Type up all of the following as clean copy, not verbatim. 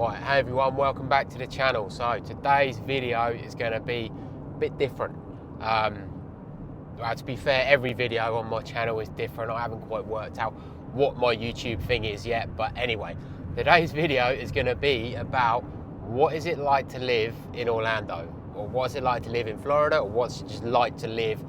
Right, hey everyone, welcome back to the channel. So today's video is going to be a bit different. To be fair, every video on my channel is different. I haven't quite worked out what my YouTube thing is yet, but anyway, today's video is going to be about what is it like to live in Orlando, or what's it like to live in Florida, or what's it just like to live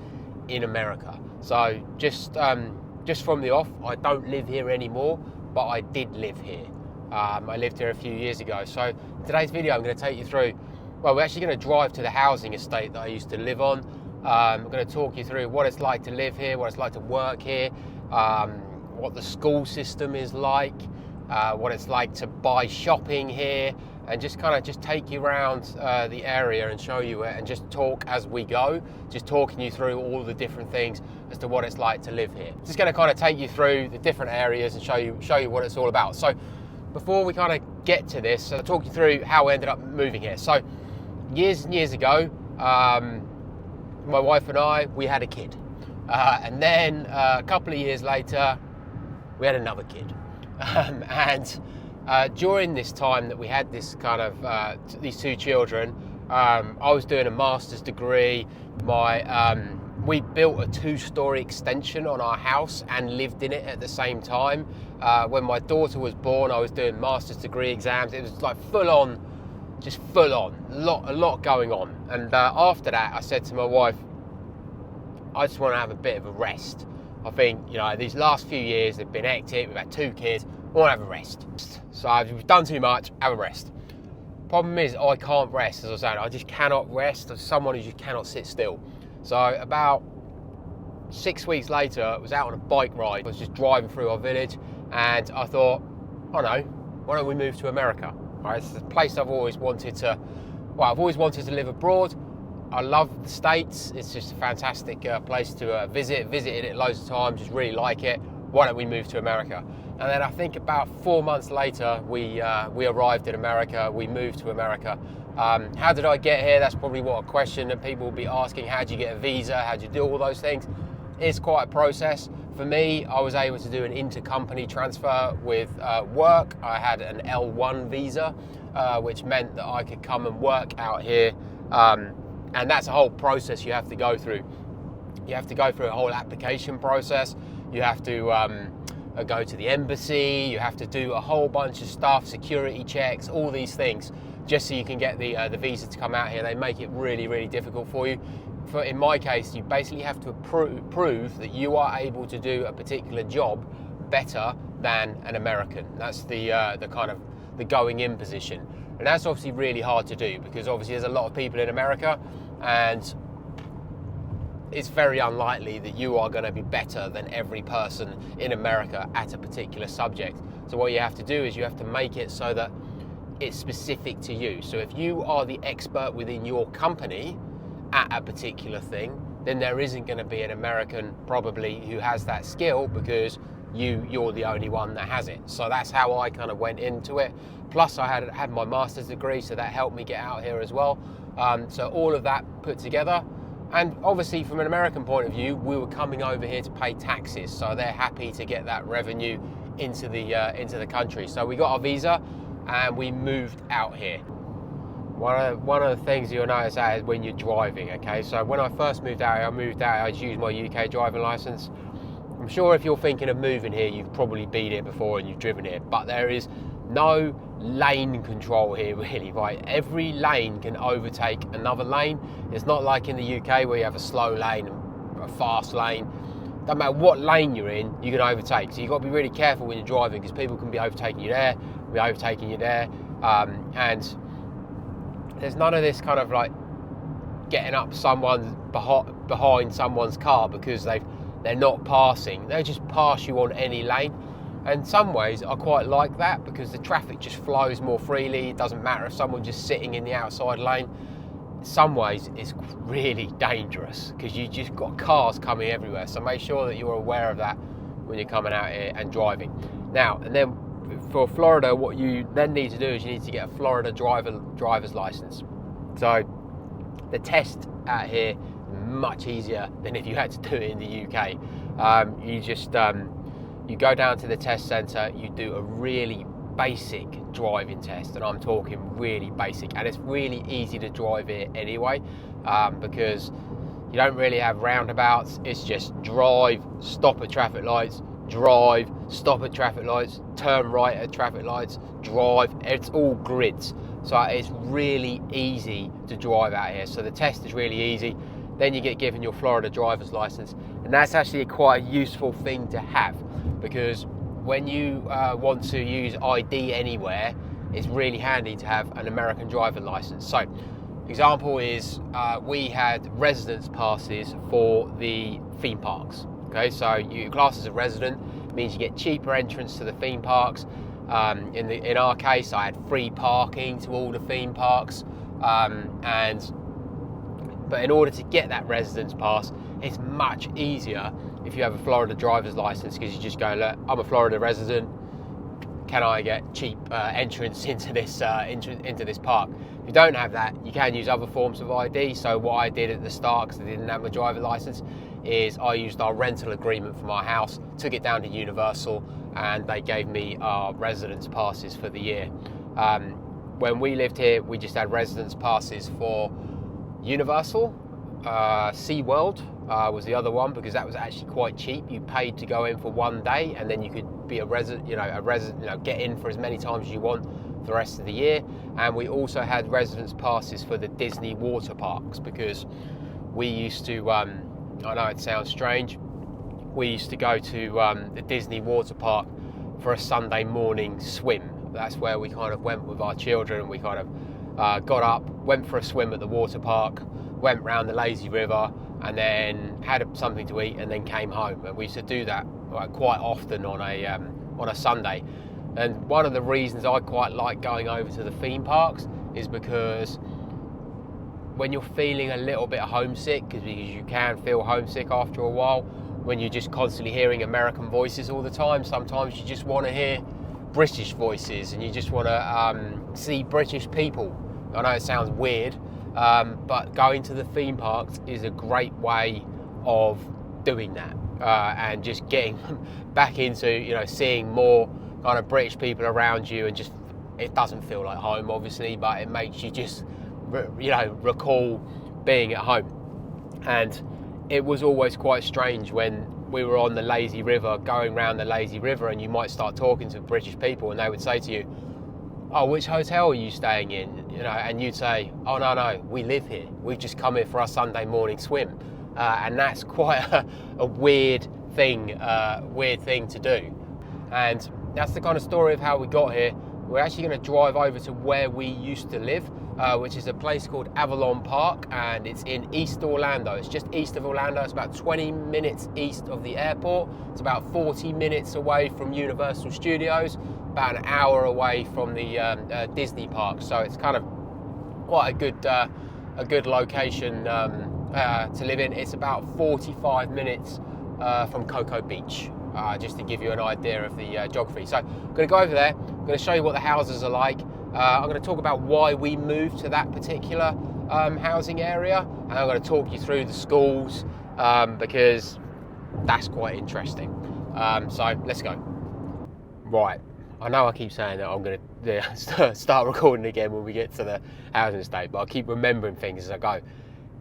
in America. So just from the off, I don't live here anymore, but I did live here. I lived here a few years ago. So today's video, I'm going to take you through, well, we're actually going to drive to the housing estate that I used to live on. I'm going to talk you through what it's like to live here, what it's like to work here, what the school system is like, what it's like to buy shopping here, and just take you around the area and show you it, and just talk as we go, just talking you through all the different things as to what it's like to live here. Just going to kind of take you through the different areas and show you what it's all about. So before we kind of get to this, I'll talk you through how I ended up moving here. So years and years ago, my wife and I, we had a kid. And then a couple of years later, we had another kid. During this time that we had this kind of, these two children, I was doing a master's degree. We built a 2-story extension on our house and lived in it at the same time. When my daughter was born, I was doing master's degree exams. It was like full on, a lot going on. And after that, I said to my wife, I just want to have a bit of a rest. I think, these last few years have been hectic. We've had 2 kids. I want to have a rest. So I've done too much, have a rest. Problem is, I can't rest, as I was saying. I just cannot rest. I'm someone who just cannot sit still. So about 6 weeks later, I was out on a bike ride. I was just driving through our village, and I thought, oh no, why don't we move to America? Right, it's a place I've always wanted to live abroad. I love the States. It's just a fantastic place to visit. Visited it loads of times, just really like it. Why don't we move to America? And then I think about 4 months later, we arrived in America. We moved to America. How did I get here? That's probably a question that people will be asking. How do you get a visa? How do you do all those things? It's quite a process. For me, I was able to do an intercompany transfer with work. I had an L1 visa, which meant that I could come and work out here. And that's a whole process you have to go through. You have to go through a whole application process. You have to go to the embassy. You have to do a whole bunch of stuff, security checks, all these things, just so you can get the visa to come out here. They make it really, really difficult for you. In my case, you basically have to prove that you are able to do a particular job better than an American. That's the kind of the going in position. And that's obviously really hard to do, because obviously there's a lot of people in America, and it's very unlikely that you are going to be better than every person in America at a particular subject. So what you have to do is you have to make it so that it's specific to you. So if you are the expert within your company at a particular thing, then there isn't going to be an American probably who has that skill, because you're the only one that has it. So that's how I kind of went into it. Plus I had my master's degree, so that helped me get out here as well. So all of that put together. And obviously from an American point of view, we were coming over here to pay taxes. So they're happy to get that revenue into the country. So we got our visa and we moved out here. One of the things you'll notice that is when you're driving, okay? So when I first moved out here, I just used my UK driving license. I'm sure if you're thinking of moving here, you've probably been here before and you've driven here, but there is no lane control here really, right? Every lane can overtake another lane. It's not like in the UK where you have a slow lane and a fast lane. Doesn't matter what lane you're in, you can overtake. So you've got to be really careful when you're driving, because people can be overtaking you there, and there's none of this kind of like getting up someone behind someone's car because they're not passing. They'll just pass you on any lane. And in some ways I quite like that, because the traffic just flows more freely. It doesn't matter if someone's just sitting in the outside lane. In some ways it's really dangerous, because you just got cars coming everywhere. So make sure that you're aware of that when you're coming out here and driving. Now, and then for Florida, what you then need to do is you need to get a Florida driver's license. So the test out here is much easier than if you had to do it in the UK. You go down to the test centre, you do a really basic driving test, and I'm talking really basic, and it's really easy to drive it anyway, because you don't really have roundabouts. It's just drive, stop at traffic lights, drive, stop at traffic lights, turn right at traffic lights, drive. It's all grids, so it's really easy to drive out here. So the test is really easy. Then you get given your Florida driver's license, and that's actually quite a useful thing to have, because when you want to use ID anywhere, it's really handy to have an American driver's license. So example is we had residence passes for the theme parks. Okay, so you class as a resident means you get cheaper entrance to the theme parks. In our case, I had free parking to all the theme parks, but in order to get that residence pass, it's much easier if you have a Florida driver's license, because you just go, look, I'm a Florida resident, can I get cheap entrance into this park? If you don't have that, you can use other forms of ID. So what I did at the start, because I didn't have my driver's license, is I used our rental agreement for my house, took it down to Universal, and they gave me our residence passes for the year. When we lived here, we just had residence passes for Universal, SeaWorld was the other one, because that was actually quite cheap. You paid to go in for one day, and then you could be a resident, get in for as many times as you want for the rest of the year. And we also had residence passes for the Disney water parks, because we used to, I know it sounds strange, we used to go to the Disney water park for a Sunday morning swim. That's where we kind of went with our children. We kind of got up, went for a swim at the water park, went round the lazy river, and then had something to eat, and then came home. And we used to do that quite often on a Sunday. And one of the reasons I quite like going over to the theme parks is because when you're feeling a little bit homesick, because you can feel homesick after a while, when you're just constantly hearing American voices all the time, sometimes you just want to hear British voices, and you just want to see British people. I know it sounds weird, but going to the theme parks is a great way of doing that, and just getting back into, seeing more kind of British people around you, and just, it doesn't feel like home, obviously, but it makes you just, recall being at home. And it was always quite strange when we were on the lazy river, going around the lazy river, and you might start talking to British people, and they would say to you, oh, which hotel are you staying in? And you'd say, oh, no, we live here. We've just come here for our Sunday morning swim. And that's quite a weird thing to do. And that's the kind of story of how we got here. We're actually going to drive over to where we used to live, which is a place called Avalon Park, and it's in East Orlando. It's just east of Orlando. It's about 20 minutes east of the airport. It's about 40 minutes away from Universal Studios, about an hour away from the Disney park. So it's kind of quite a good location to live in. It's about 45 minutes from Cocoa Beach, just to give you an idea of the geography. So I'm going to go over there. I'm going to show you what the houses are like. I'm going to talk about why we moved to that particular housing area, and I'm going to talk you through the schools, because that's quite interesting. So let's go. Right, I know I keep saying that I'm going to start recording again when we get to the housing estate, but I keep remembering things as I go.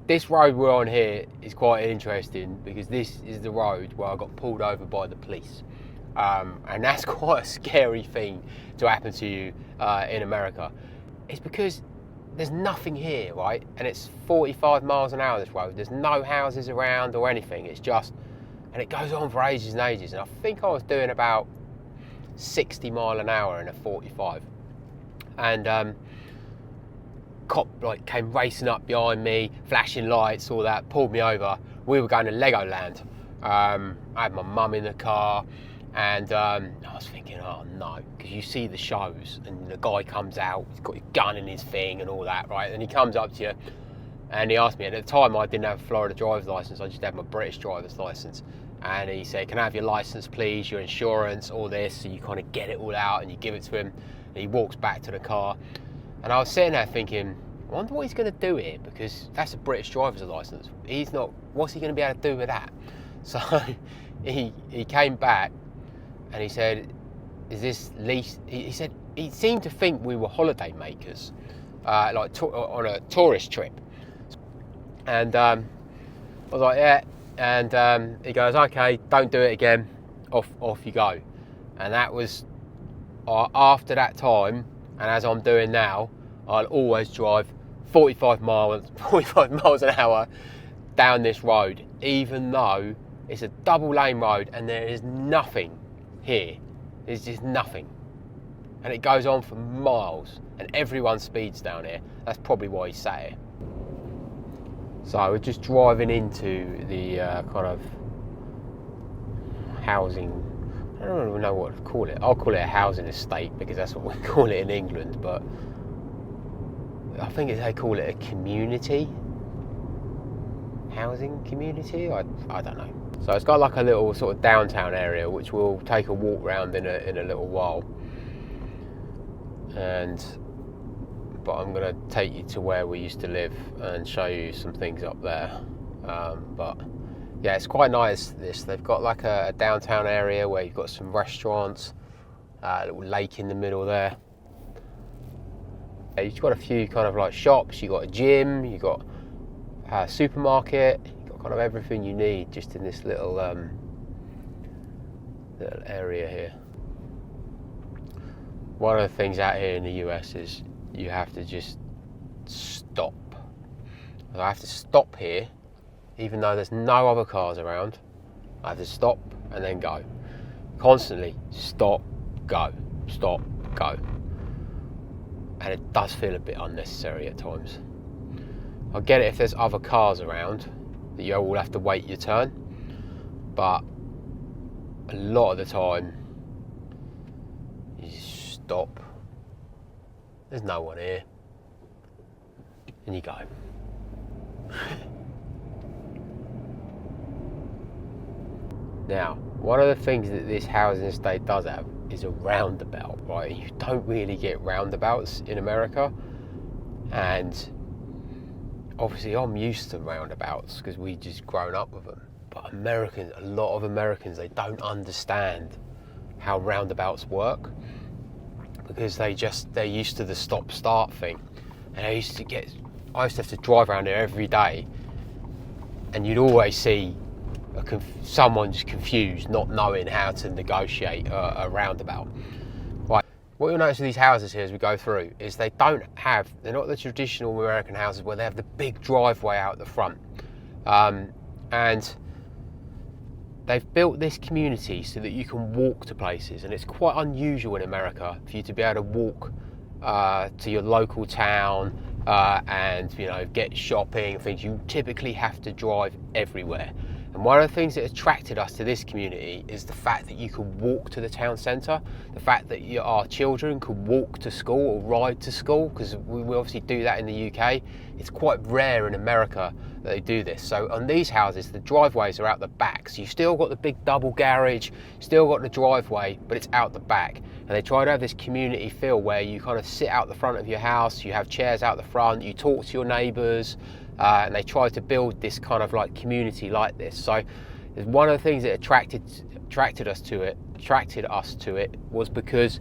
This road we're on here is quite interesting, because this is the road where I got pulled over by the police. And that's quite a scary thing to happen to you in America. It's because there's nothing here, right? And it's 45 miles an hour this road. There's no houses around or anything. It's just, and it goes on for ages and ages. And I think I was doing about 60 mile an hour in a 45. And cop came racing up behind me, flashing lights, all that, pulled me over. We were going to Legoland. I had my mum in the car. And I was thinking, oh no, because you see the shows and the guy comes out, he's got his gun in his thing and all that, right? And he comes up to you and he asked me, and at the time I didn't have a Florida driver's license, I just had my British driver's license. And he said, can I have your license please, your insurance, all this? So you kind of get it all out and you give it to him. And he walks back to the car. And I was sitting there thinking, I wonder what he's going to do here, because that's a British driver's license. He's not, what's he going to be able to do with that? So he came back. And he said, is this lease? He said, he seemed to think we were holiday makers, like on a tourist trip. And I was like, yeah. And he goes, okay, don't do it again. Off you go. And that was after that time, and as I'm doing now, I'll always drive 45 miles an hour down this road, even though it's a double lane road and there is nothing here. There's just nothing. And it goes on for miles, and everyone speeds down here. That's probably why he sat here. So we're just driving into the kind of housing, I don't even know what to call it. I'll call it a housing estate because that's what we call it in England, but I think they call it a community. Housing community? I don't know. So it's got like a little sort of downtown area which we'll take a walk around in a little while. But I'm going to take you to where we used to live and show you some things up there. But yeah, it's quite nice. They've got like a downtown area where you've got some restaurants, a little lake in the middle there. You've got a few kind of like shops. You've got a gym. You've got a supermarket. You've got kind of everything you need just in this little area here. One of the things out here in the US is you have to just stop. I have to stop here, even though there's no other cars around. I have to stop and then go. Constantly stop, go, stop, go. And it does feel a bit unnecessary at times. I get it if there's other cars around that you all have to wait your turn, but a lot of the time you just stop. There's no one here, and you go. Now, one of the things that this housing estate does have is a roundabout, right? You don't really get roundabouts in America, and obviously I'm used to roundabouts because we just grown up with them. But Americans, a lot of Americans, they don't understand how roundabouts work because they're used to the stop-start thing. And I used to have to drive around there every day, and you'd always see someone's confused, not knowing how to negotiate a roundabout. Right. What you'll notice with these houses here as we go through is they're not the traditional American houses where they have the big driveway out the front. And they've built this community so that you can walk to places, and it's quite unusual in America for you to be able to walk to your local town and get shopping and things. You typically have to drive everywhere. And one of the things that attracted us to this community is the fact that you could walk to the town centre, the fact that our children could walk to school or ride to school, because we obviously do that in the UK. It's quite rare in America that they do this. So on these houses, the driveways are out the back. So you've still got the big double garage, still got the driveway, but it's out the back. And they try to have this community feel where you kind of sit out the front of your house, you have chairs out the front, you talk to your neighbours, and they try to build this kind of like community like this. So one of the things that attracted us to it was because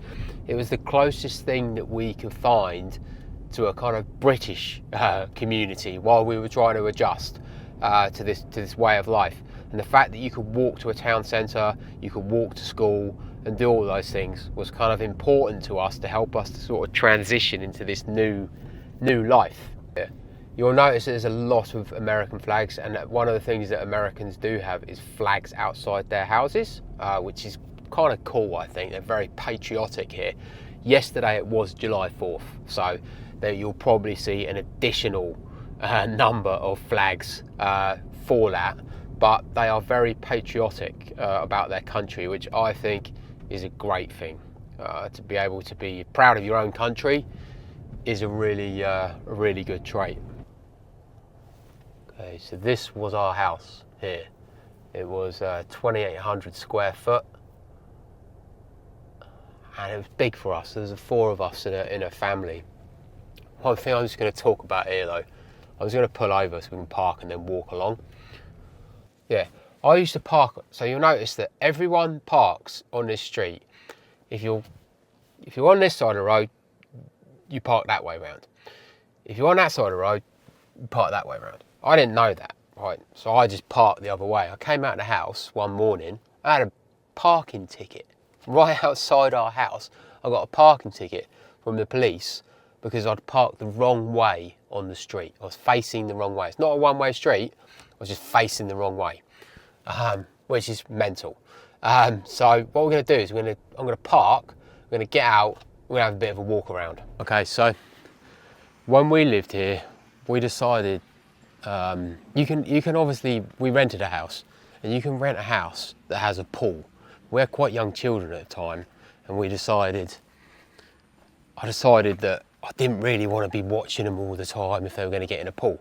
it was the closest thing that we could find to a kind of British community while we were trying to adjust to this way of life. And the fact that you could walk to a town centre, you could walk to school and do all those things was kind of important to us to help us to sort of transition into this new life. You'll notice there's a lot of American flags, and one of the things that Americans do have is flags outside their houses, which is kind of cool, I think. They're very patriotic here. Yesterday it was July 4th, so you'll probably see an additional number of flags for that, but they are very patriotic about their country, which I think is a great thing. To be able to be proud of your own country is a really good trait. Okay, so this was our house here. It was 2,800 square foot, and it was big for us. There's 4 of us in a family. One thing I'm just going to talk about here though, I was going to pull over so we can park and then walk along. Yeah, I used to park, so you'll notice that everyone parks on this street. If you're if you're on this side of the road, you park that way round. If you're on that side of the road, you park that way round. I didn't know that, right? So I just parked the other way. I came out of the house one morning, I had a parking ticket right outside our house. I got a parking ticket from the police because I'd parked the wrong way on the street. I was facing the wrong way. It's not a one-way street, I was just facing the wrong way, which is mental. So what we're gonna do is I'm gonna park, we're gonna get out, we're gonna have a bit of a walk around. Okay, so when we lived here, we decided, you can obviously, we rented a house, and you can rent a house that has a pool. We're quite young children at the time, and I decided that I didn't really want to be watching them all the time if they were going to get in a pool.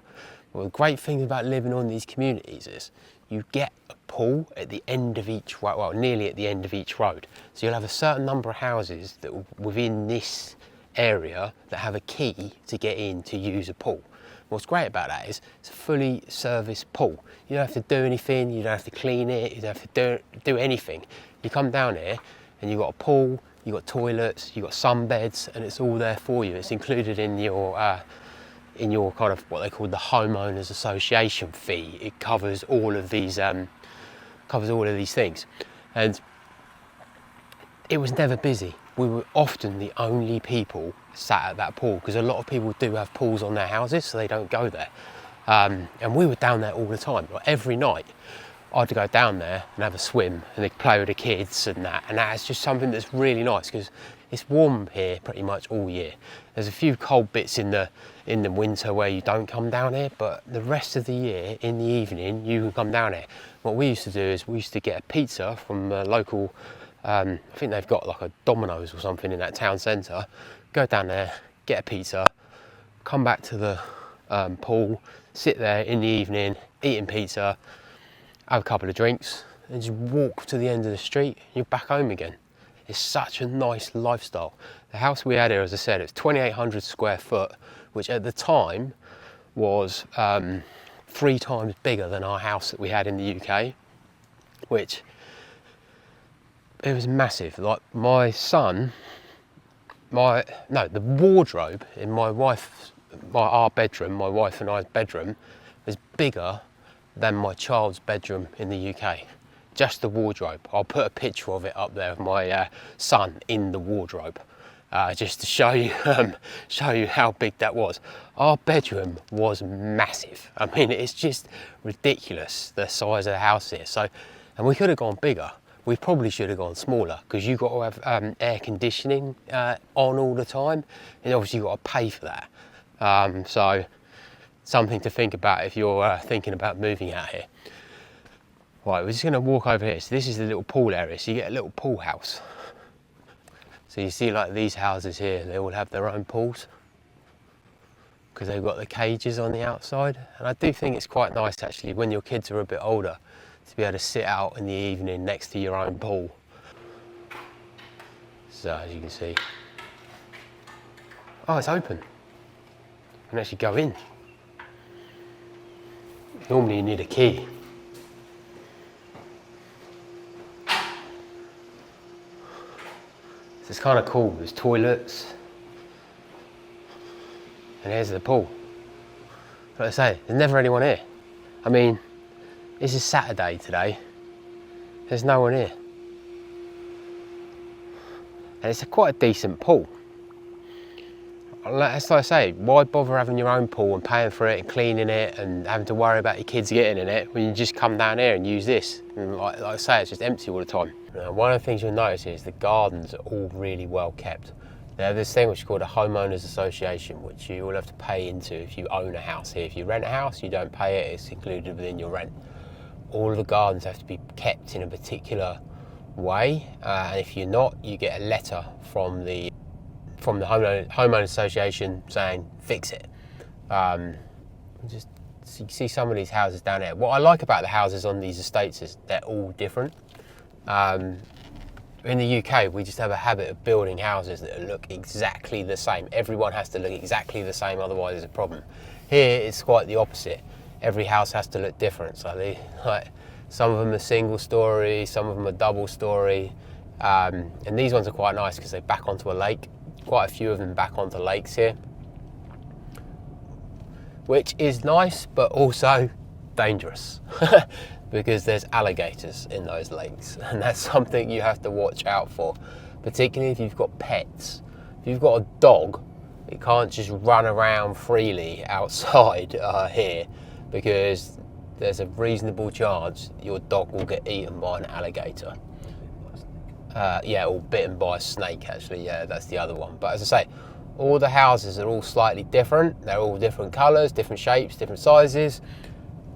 Well, the great thing about living on these communities is you get a pool at the end of each road, well, nearly at the end of each road. So you'll have a certain number of houses that within this area that have a key to get in to use a pool. What's great about that is it's a fully serviced pool. You don't have to do anything, you don't have to clean it, you don't have to do anything. You come down here and you've got a pool, you've got toilets, you've got sunbeds, and it's all there for you. It's included in your kind of what they call the homeowners association fee. It covers all of these things, and it was never busy. We were often the only people sat at that pool because a lot of people do have pools on their houses, so they don't go there. And we were down there all the time. Every night, I'd go down there and have a swim, and they'd play with the kids and that. And that's just something that's really nice because it's warm here pretty much all year. There's a few cold bits in the winter where you don't come down here, but the rest of the year, in the evening, you can come down here. What we used to do is we used to get a pizza from a local, I think they've got like a Domino's or something in that town centre. Go down there, get a pizza, come back to the pool, sit there in the evening, eating pizza, have a couple of drinks, and just walk to the end of the street, you're back home again. It's such a nice lifestyle. The house we had here, as I said, it's 2,800 square foot, which at the time was 3 times bigger than our house that we had in the UK, which it was massive. Like the wardrobe in our bedroom, my wife and I's bedroom, was bigger than my child's bedroom in the UK. Just the wardrobe. I'll put a picture of it up there of my son in the wardrobe, just to show you how big that was. Our bedroom was massive. I mean, it's just ridiculous the size of the house here. So, and we could have gone bigger. We probably should have gone smaller because you've got to have air conditioning on all the time, and obviously you've got to pay for that. So something to think about if you're thinking about moving out here. Right, we're just going to walk over here. So this is the little pool area. So you get a little pool house. So you see like these houses here, they all have their own pools because they've got the cages on the outside. And I do think it's quite nice actually when your kids are a bit older to be able to sit out in the evening next to your own pool. So as you can see, oh, it's open. You can actually go in. Normally you need a key. So it's kind of cool. There's toilets. And here's the pool. Like I say, there's never anyone here. I mean, this is Saturday today. There's no one here. And it's quite a decent pool. As I say, why bother having your own pool and paying for it and cleaning it and having to worry about your kids getting in it when you just come down here and use this? And like I say, it's just empty all the time. Now, one of the things you'll notice is the gardens are all really well kept. They have this thing which is called a homeowners association, which you will have to pay into if you own a house here. If you rent a house, you don't pay it, it's included within your rent. All of the gardens have to be kept in a particular way, and if you're not, you get a letter from the homeowner association saying fix it. Just so you see some of these houses down here. What I like about the houses on these estates is they're all different. In the UK, we just have a habit of building houses that look exactly the same. Everyone has to look exactly the same, otherwise there's a problem. Here, it's quite the opposite. Every house has to look different. So some of them are single story, some of them are double story. And these ones are quite nice because they back onto a lake. Quite a few of them back onto lakes here, which is nice, but also dangerous because there's alligators in those lakes, and that's something you have to watch out for, particularly if you've got pets. If you've got a dog, it can't just run around freely outside here, because there's a reasonable chance your dog will get eaten by an alligator. Yeah, or bitten by a snake, actually. Yeah, that's the other one. But as I say, all the houses are all slightly different. They're all different colours, different shapes, different sizes,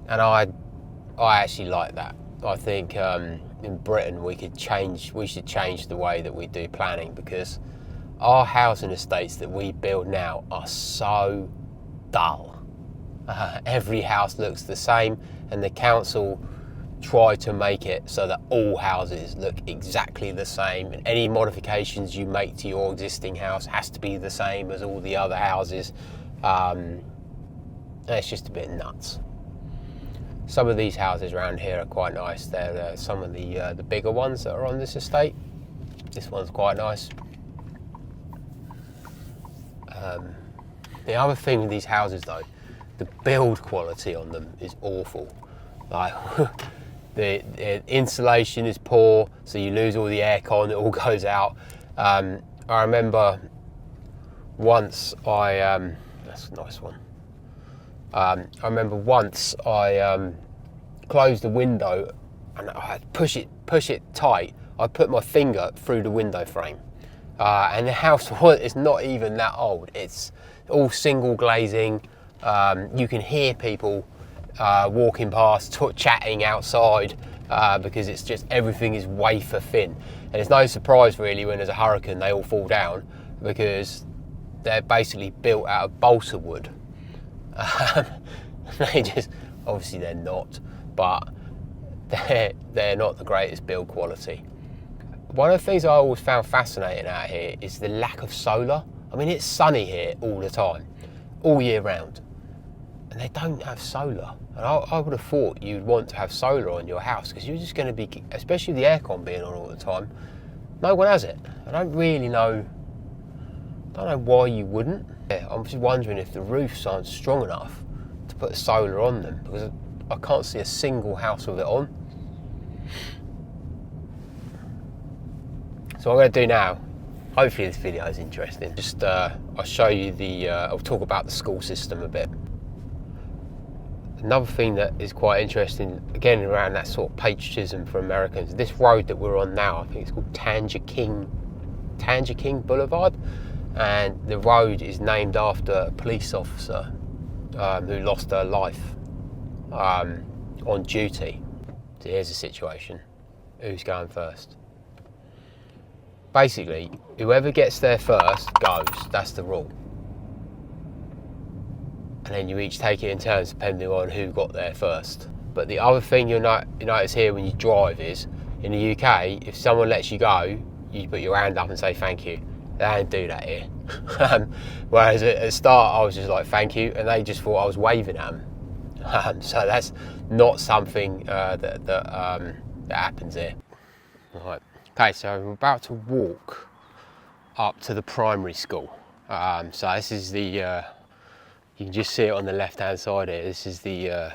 and I actually like that. I think in Britain we should change the way that we do planning, because our housing estates that we build now are so dull. Every house looks the same, and the council try to make it so that all houses look exactly the same, and any modifications you make to your existing house has to be the same as all the other houses. It's just a bit nuts. Some of these houses around here are quite nice. They're some of the bigger ones that are on this estate. This one's quite nice. The other thing with these houses though, the build quality on them is awful. Like the insulation is poor, so you lose all the aircon, it all goes out. I remember once that's a nice one. I remember once I closed the window and I had to push it tight. I put my finger through the window frame, and the house is not even that old. It's all single glazing. You can hear people walking past, chatting outside, because it's just, everything is wafer thin. And it's no surprise really when there's a hurricane they all fall down, because they're basically built out of balsa wood. Obviously they're not, but they're not the greatest build quality. One of the things I always found fascinating out here is the lack of solar. I mean, it's sunny here all the time, all year round, and they don't have solar. And I would have thought you'd want to have solar on your house, because you're just going to be, especially with the aircon being on all the time, no one has it. I don't know why you wouldn't. Yeah, I'm just wondering if the roofs aren't strong enough to put solar on them, because I can't see a single house with it on. So what I'm going to do now, hopefully this video is interesting, just I'll show you I'll talk about the school system a bit. Another thing that is quite interesting, again around that sort of patriotism for Americans, this road that we're on now, I think it's called Tanager King Boulevard, and the road is named after a police officer who lost her life on duty. So here's the situation. Who's going first? Basically, whoever gets there first goes. That's the rule. And then you each take it in turns depending on who got there first. But the other thing you notice here when you drive is, in the UK, if someone lets you go, you put your hand up and say thank you. They don't do that here. Whereas at the start I was just like thank you, and they just thought I was waving at them. So that's not something that happens here. Right. Okay, so I'm about to walk up to the primary school. So this is the you can just see it on the left hand side here. This is the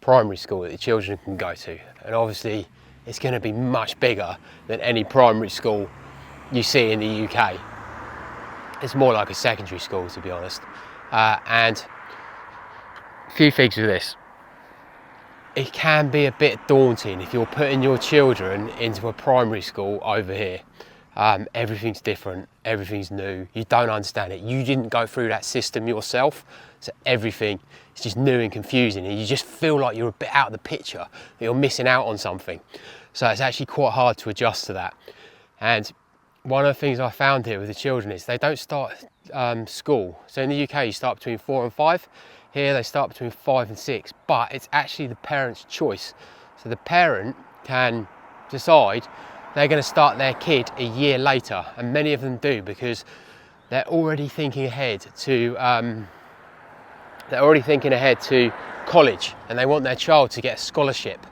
primary school that the children can go to, and obviously it's going to be much bigger than any primary school you see in the UK. It's more like a secondary school, to be honest. And a few things with this. It can be a bit daunting if you're putting your children into a primary school over here. Everything's different, everything's new, you don't understand it. You didn't go through that system yourself, so everything is just new and confusing, and you just feel like you're a bit out of the picture, that you're missing out on something. So it's actually quite hard to adjust to that. And one of the things I found here with the children is they don't start school. So in the UK you start between 4 and 5. Here they start between 5 and 6, but it's actually the parent's choice. So the parent can decide they're going to start their kid a year later, and many of them do, because they're already thinking ahead to college, and they want their child to get a scholarship.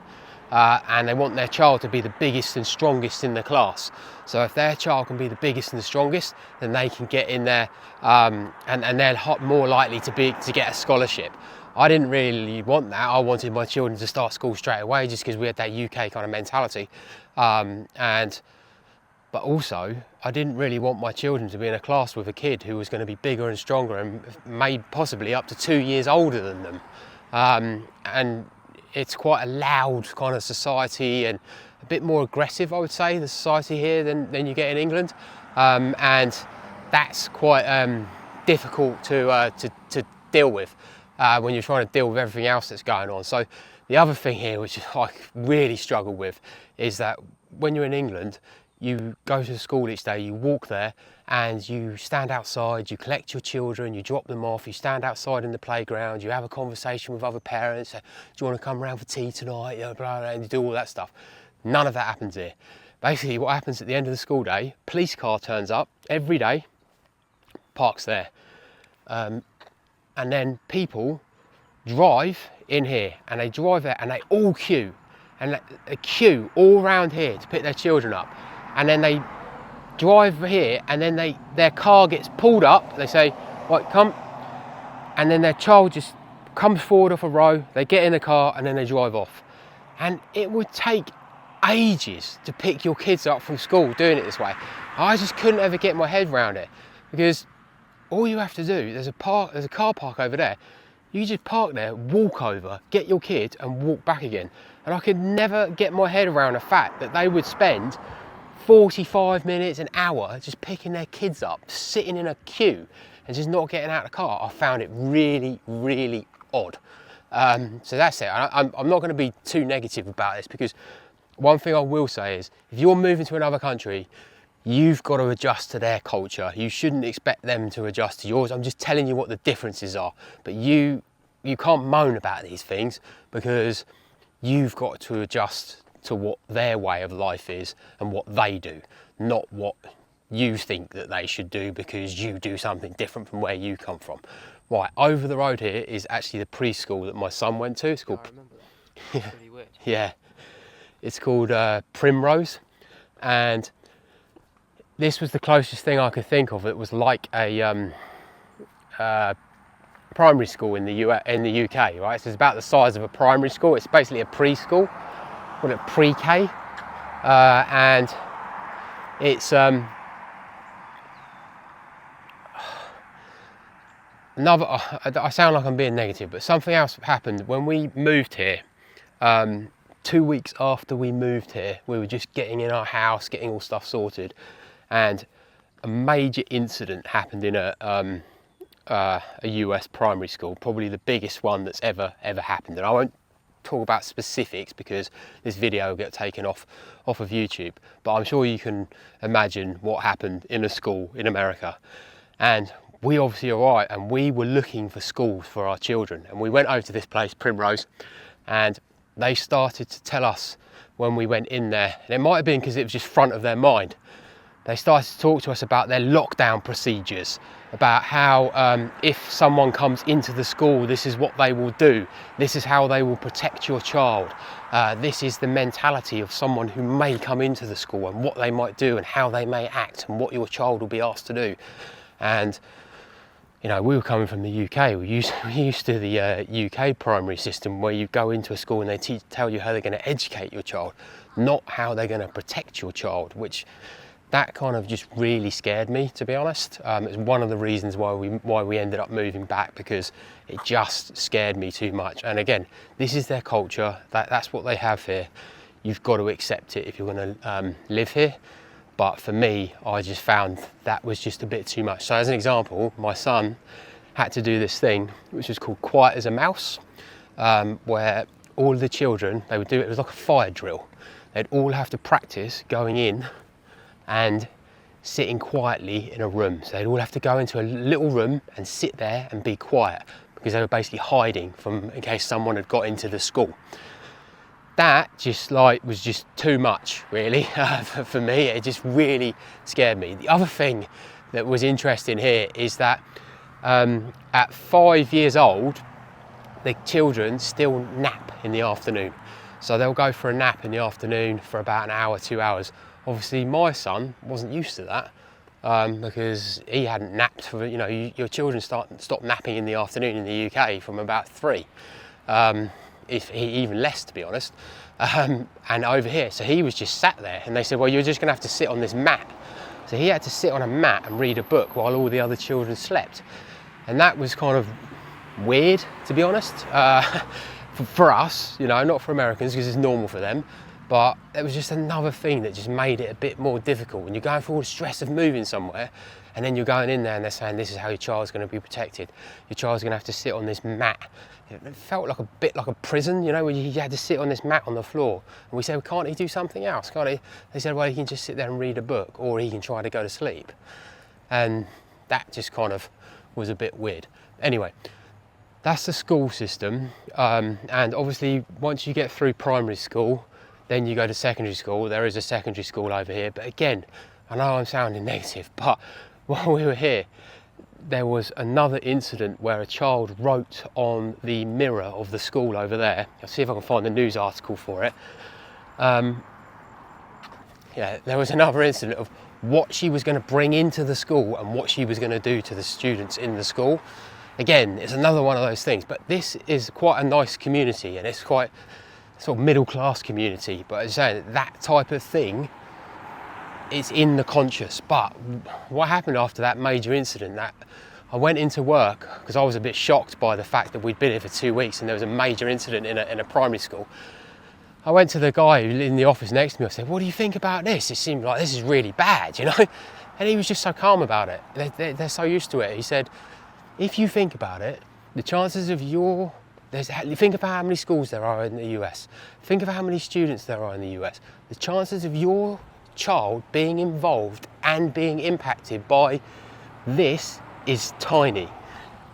and they want their child to be the biggest and strongest in the class. So if their child can be the biggest and the strongest, then they can get in there, and they're more likely to get a scholarship. I didn't really want that. I wanted my children to start school straight away, just because we had that UK kind of mentality, but also I didn't really want my children to be in a class with a kid who was going to be bigger and stronger and possibly up to 2 years older than them. And it's quite a loud kind of society, and a bit more aggressive, I would say, the society here than you get in England. And that's quite difficult to deal with when you're trying to deal with everything else that's going on. So the other thing here, which I really struggle with, is that when you're in England, you go to school each day, you walk there, and you stand outside, you collect your children, you drop them off, you stand outside in the playground, you have a conversation with other parents, do you want to come round for tea tonight, blah, blah, and you do all that stuff. None of that happens here. Basically, what happens at the end of the school day, police car turns up every day, parks there, and then people drive in here, and they drive there, and they all queue, and they queue all around here to pick their children up. And then they drive here, and then their car gets pulled up. They say, right, come. And then their child just comes forward off a row. They get in the car, and then they drive off. And it would take ages to pick your kids up from school doing it this way. I just couldn't ever get my head around it, because all you have to do, there's a car park over there. You just park there, walk over, get your kid, and walk back again. And I could never get my head around the fact that they would spend 45 minutes, an hour, just picking their kids up, sitting in a queue and just not getting out of the car. I found it really, really odd. So that's it. I'm not going to be too negative about this, because one thing I will say is, if you're moving to another country, you've got to adjust to their culture. You shouldn't expect them to adjust to yours. I'm just telling you what the differences are. But you can't moan about these things, because you've got to adjust to what their way of life is and what they do, not what you think that they should do because you do something different from where you come from. Right, over the road here is actually the preschool that my son went to. It's called, I remember that. It's really weird. Yeah, it's called Primrose, and this was the closest thing I could think of. It was like a primary school in the UK, right? So it's about the size of a primary school. It's basically a preschool, call it pre-K, and it's another. I sound like I'm being negative, but something else happened when we moved here. 2 weeks after we moved here, we were just getting in our house, getting all stuff sorted, and a major incident happened in a US primary school, probably the biggest one that's ever happened. And I won't talk about specifics because this video will get taken off of YouTube, but I'm sure you can imagine what happened in a school in America. And we obviously arrived, and we were looking for schools for our children, and we went over to this place, Primrose, and they started to tell us when we went in there, and it might have been because it was just front of their mind, they started to talk to us about their lockdown procedures, about how if someone comes into the school, this is what they will do, this is how they will protect your child, this is the mentality of someone who may come into the school, and what they might do and how they may act and what your child will be asked to do. And you know, we were coming from the UK, we used to the UK primary system, where you go into a school and they tell you how they're going to educate your child, not how they're going to protect your child, which that kind of just really scared me, to be honest. It's one of the reasons why we ended up moving back, because it just scared me too much. And again, this is their culture, that's what they have here. You've got to accept it if you're going to live here. But for me, I just found that was just a bit too much. So as an example, my son had to do this thing, which was called Quiet as a Mouse, where all the children, they would do it was like a fire drill. They'd all have to practice going in and sitting quietly in a room. So they'd all have to go into a little room and sit there and be quiet, because they were basically hiding in case someone had got into the school. That just was just too much, really, for me. It just really scared me. The other thing that was interesting here is that at 5 years old, the children still nap in the afternoon. So they'll go for a nap in the afternoon for about an hour, 2 hours. Obviously my son wasn't used to that because he hadn't napped for, you know, your children stop napping in the afternoon in the UK from about 3, if even less, to be honest. And over here, so he was just sat there, and they said, well, you're just going to have to sit on this mat. So he had to sit on a mat and read a book while all the other children slept. And that was kind of weird, to be honest, for us, you know, not for Americans, because it's normal for them. But it was just another thing that just made it a bit more difficult. When you're going through all the stress of moving somewhere, and then you're going in there and they're saying this is how your child's going to be protected. Your child's going to have to sit on this mat. It felt like a bit like a prison, you know, where you had to sit on this mat on the floor. And we said, well, can't he do something else? Can't he? They said, well, he can just sit there and read a book, or he can try to go to sleep. And that just kind of was a bit weird. Anyway, that's the school system. And obviously, once you get through primary school, then you go to secondary school. There is a secondary school over here. But again, I know I'm sounding negative, but while we were here, there was another incident where a child wrote on the mirror of the school over there. I'll see if I can find the news article for it. Yeah, there was another incident of what she was going to bring into the school and what she was going to do to the students in the school. Again, it's another one of those things, but this is quite a nice community, and it's quite sort of middle class community. But as I say, that type of thing is in the conscious. But what happened after that major incident, that I went into work because I was a bit shocked by the fact that we'd been here for 2 weeks and there was a major incident in a primary school. I went to the guy in the office next to me. I said, what do you think about this? It seemed like this is really bad, you know? And he was just so calm about it. They're so used to it. He said, if you think about it, the chances of think of how many schools there are in the US. Think of how many students there are in the US. The chances of your child being involved and being impacted by this is tiny.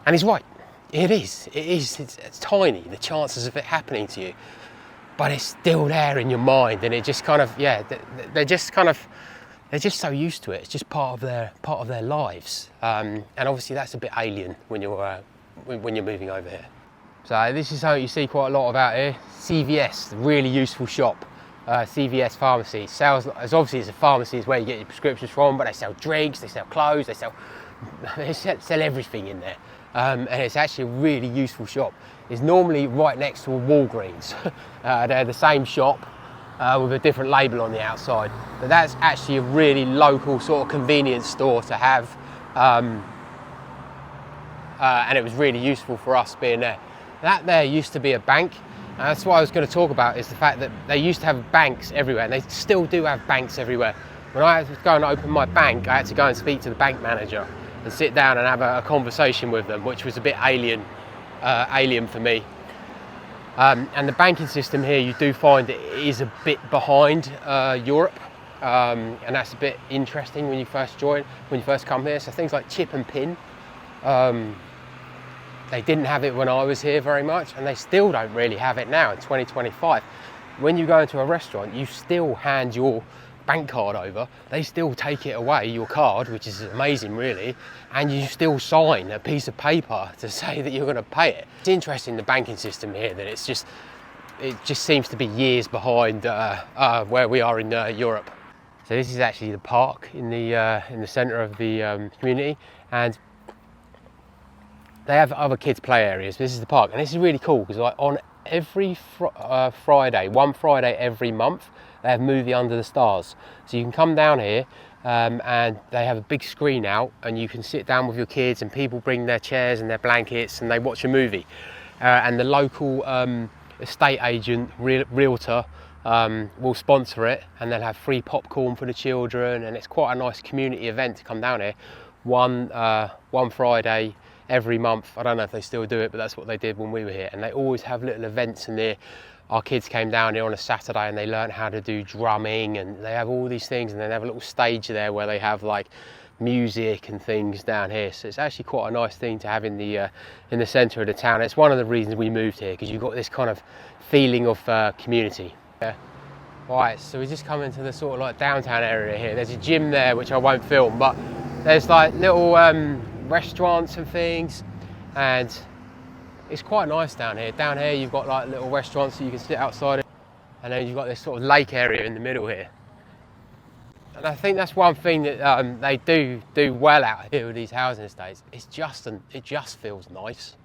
And he's right. It is. It's tiny, the chances of it happening to you. But it's still there in your mind, and it just kind of, yeah, they're just so used to it. It's just part of their lives. And obviously that's a bit alien when you're moving over here. So this is something you see quite a lot about here. CVS, really useful shop. CVS pharmacy sells, as obviously as a pharmacy is where you get your prescriptions from, but they sell drinks, they sell clothes, they sell everything in there. And it's actually a really useful shop. It's normally right next to a Walgreens. They're the same shop with a different label on the outside. But that's actually a really local sort of convenience store to have. And it was really useful for us being there. That there used to be a bank. And that's what I was going to talk about, is the fact that they used to have banks everywhere, and they still do have banks everywhere. When I had to go and open my bank, I had to go and speak to the bank manager and sit down and have a conversation with them, which was a bit alien for me. And the banking system here, you do find it is a bit behind Europe, and that's a bit interesting when you first come here. So things like chip and pin, they didn't have it when I was here very much, and they still don't really have it now in 2025. When you go into a restaurant, you still hand your bank card over. They still take it away, your card, which is amazing really, and you still sign a piece of paper to say that you're going to pay it. It's interesting, the banking system here, that it just seems to be years behind where we are in Europe. So this is actually the park in the centre of the community, and they have other kids' play areas. This is the park, and this is really cool because like on every Friday, one Friday every month, they have Movie Under the Stars. So you can come down here and they have a big screen out, and you can sit down with your kids, and people bring their chairs and their blankets and they watch a movie. And the local estate agent, realtor, will sponsor it, and they'll have free popcorn for the children, and it's quite a nice community event to come down here. One Friday every month. I don't know if they still do it, but that's what they did when we were here. And they always have little events in there. Our kids came down here on a Saturday and they learned how to do drumming, and they have all these things, and then they have a little stage there where they have like music and things down here. So it's actually quite a nice thing to have in the centre of the town. It's one of the reasons we moved here, because you've got this kind of feeling of community. Yeah. Right, so we just come into the sort of like downtown area here. There's a gym there which I won't film, but there's like little restaurants and things, and it's quite nice down here. Down here you've got like little restaurants that you can sit outside. and then you've got this sort of lake area in the middle here. And I think that's one thing that they do well out here with these housing estates. It just feels nice.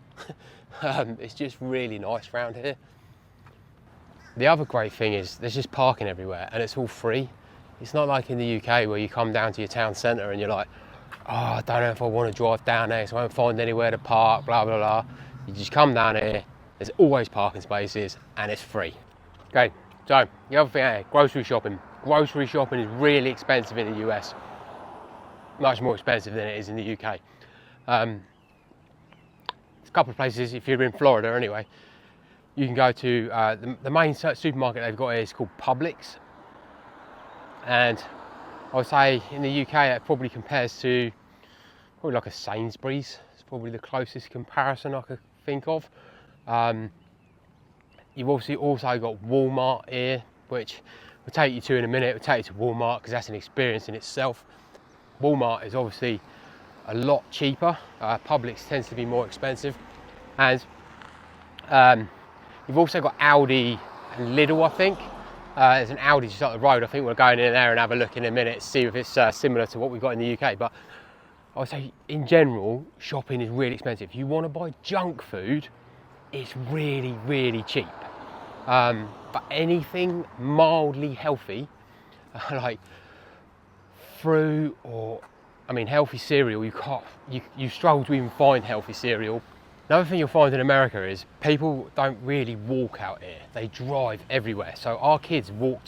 It's just really nice around here. The other great thing is there's just parking everywhere, and it's all free. It's not like in the UK where you come down to your town centre and you're like, oh, I don't know if I want to drive down there, so I won't find anywhere to park, blah, blah, blah. You just come down here, there's always parking spaces, and it's free. Okay, so the other thing, grocery shopping. Grocery shopping is really expensive in the US. Much more expensive than it is in the UK. There's a couple of places, if you're in Florida anyway, you can go to the main supermarket they've got here is called Publix. And I would say in the UK it probably compares to probably like a Sainsbury's. It's probably the closest comparison I could think of. You've obviously also got Walmart here, which we'll take you to in a minute. We'll take you to Walmart because that's an experience in itself. Walmart is obviously a lot cheaper. Publix tends to be more expensive. And you've also got Aldi and Lidl, I think. There's an Aldi just up the road. I think we're going in there and have a look in a minute to see if it's similar to what we've got in the UK. But I would say in general, shopping is really expensive. If you want to buy junk food, it's really, really cheap. But anything mildly healthy, like fruit or, I mean, healthy cereal, you struggle to even find healthy cereal. Another thing you'll find in America is people don't really walk out here. They drive everywhere. So our kids rode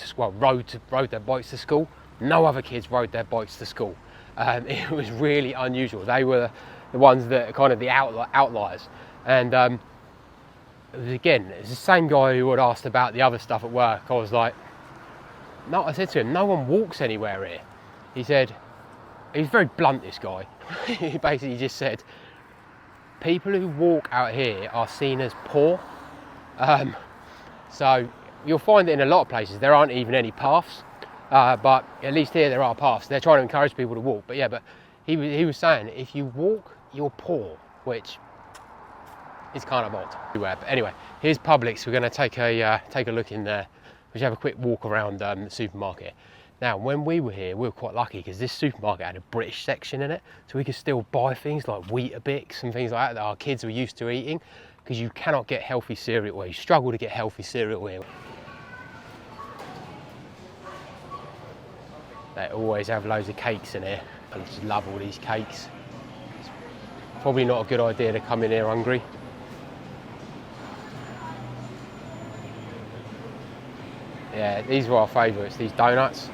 their bikes to school. No other kids rode their bikes to school. It was really unusual. They were the ones that are kind of the outliers. And again, it's the same guy who had asked about the other stuff at work. I was like, no, I said to him, no one walks anywhere here. He said, he was very blunt, this guy. He basically just said, people who walk out here are seen as poor. So you'll find that in a lot of places there aren't even any paths, but at least here there are paths. They're trying to encourage people to walk. But yeah, but he was saying if you walk, you're poor, which is kind of odd. But anyway, here's Publix. We're going to take a look in there. We should have a quick walk around the supermarket. Now, when we were here, we were quite lucky because this supermarket had a British section in it, so we could still buy things like Weetabix and things like that our kids were used to eating, because you cannot get healthy cereal, or you struggle to get healthy cereal here. They always have loads of cakes in here. I just love all these cakes. It's probably not a good idea to come in here hungry. Yeah, these are our favourites, these donuts.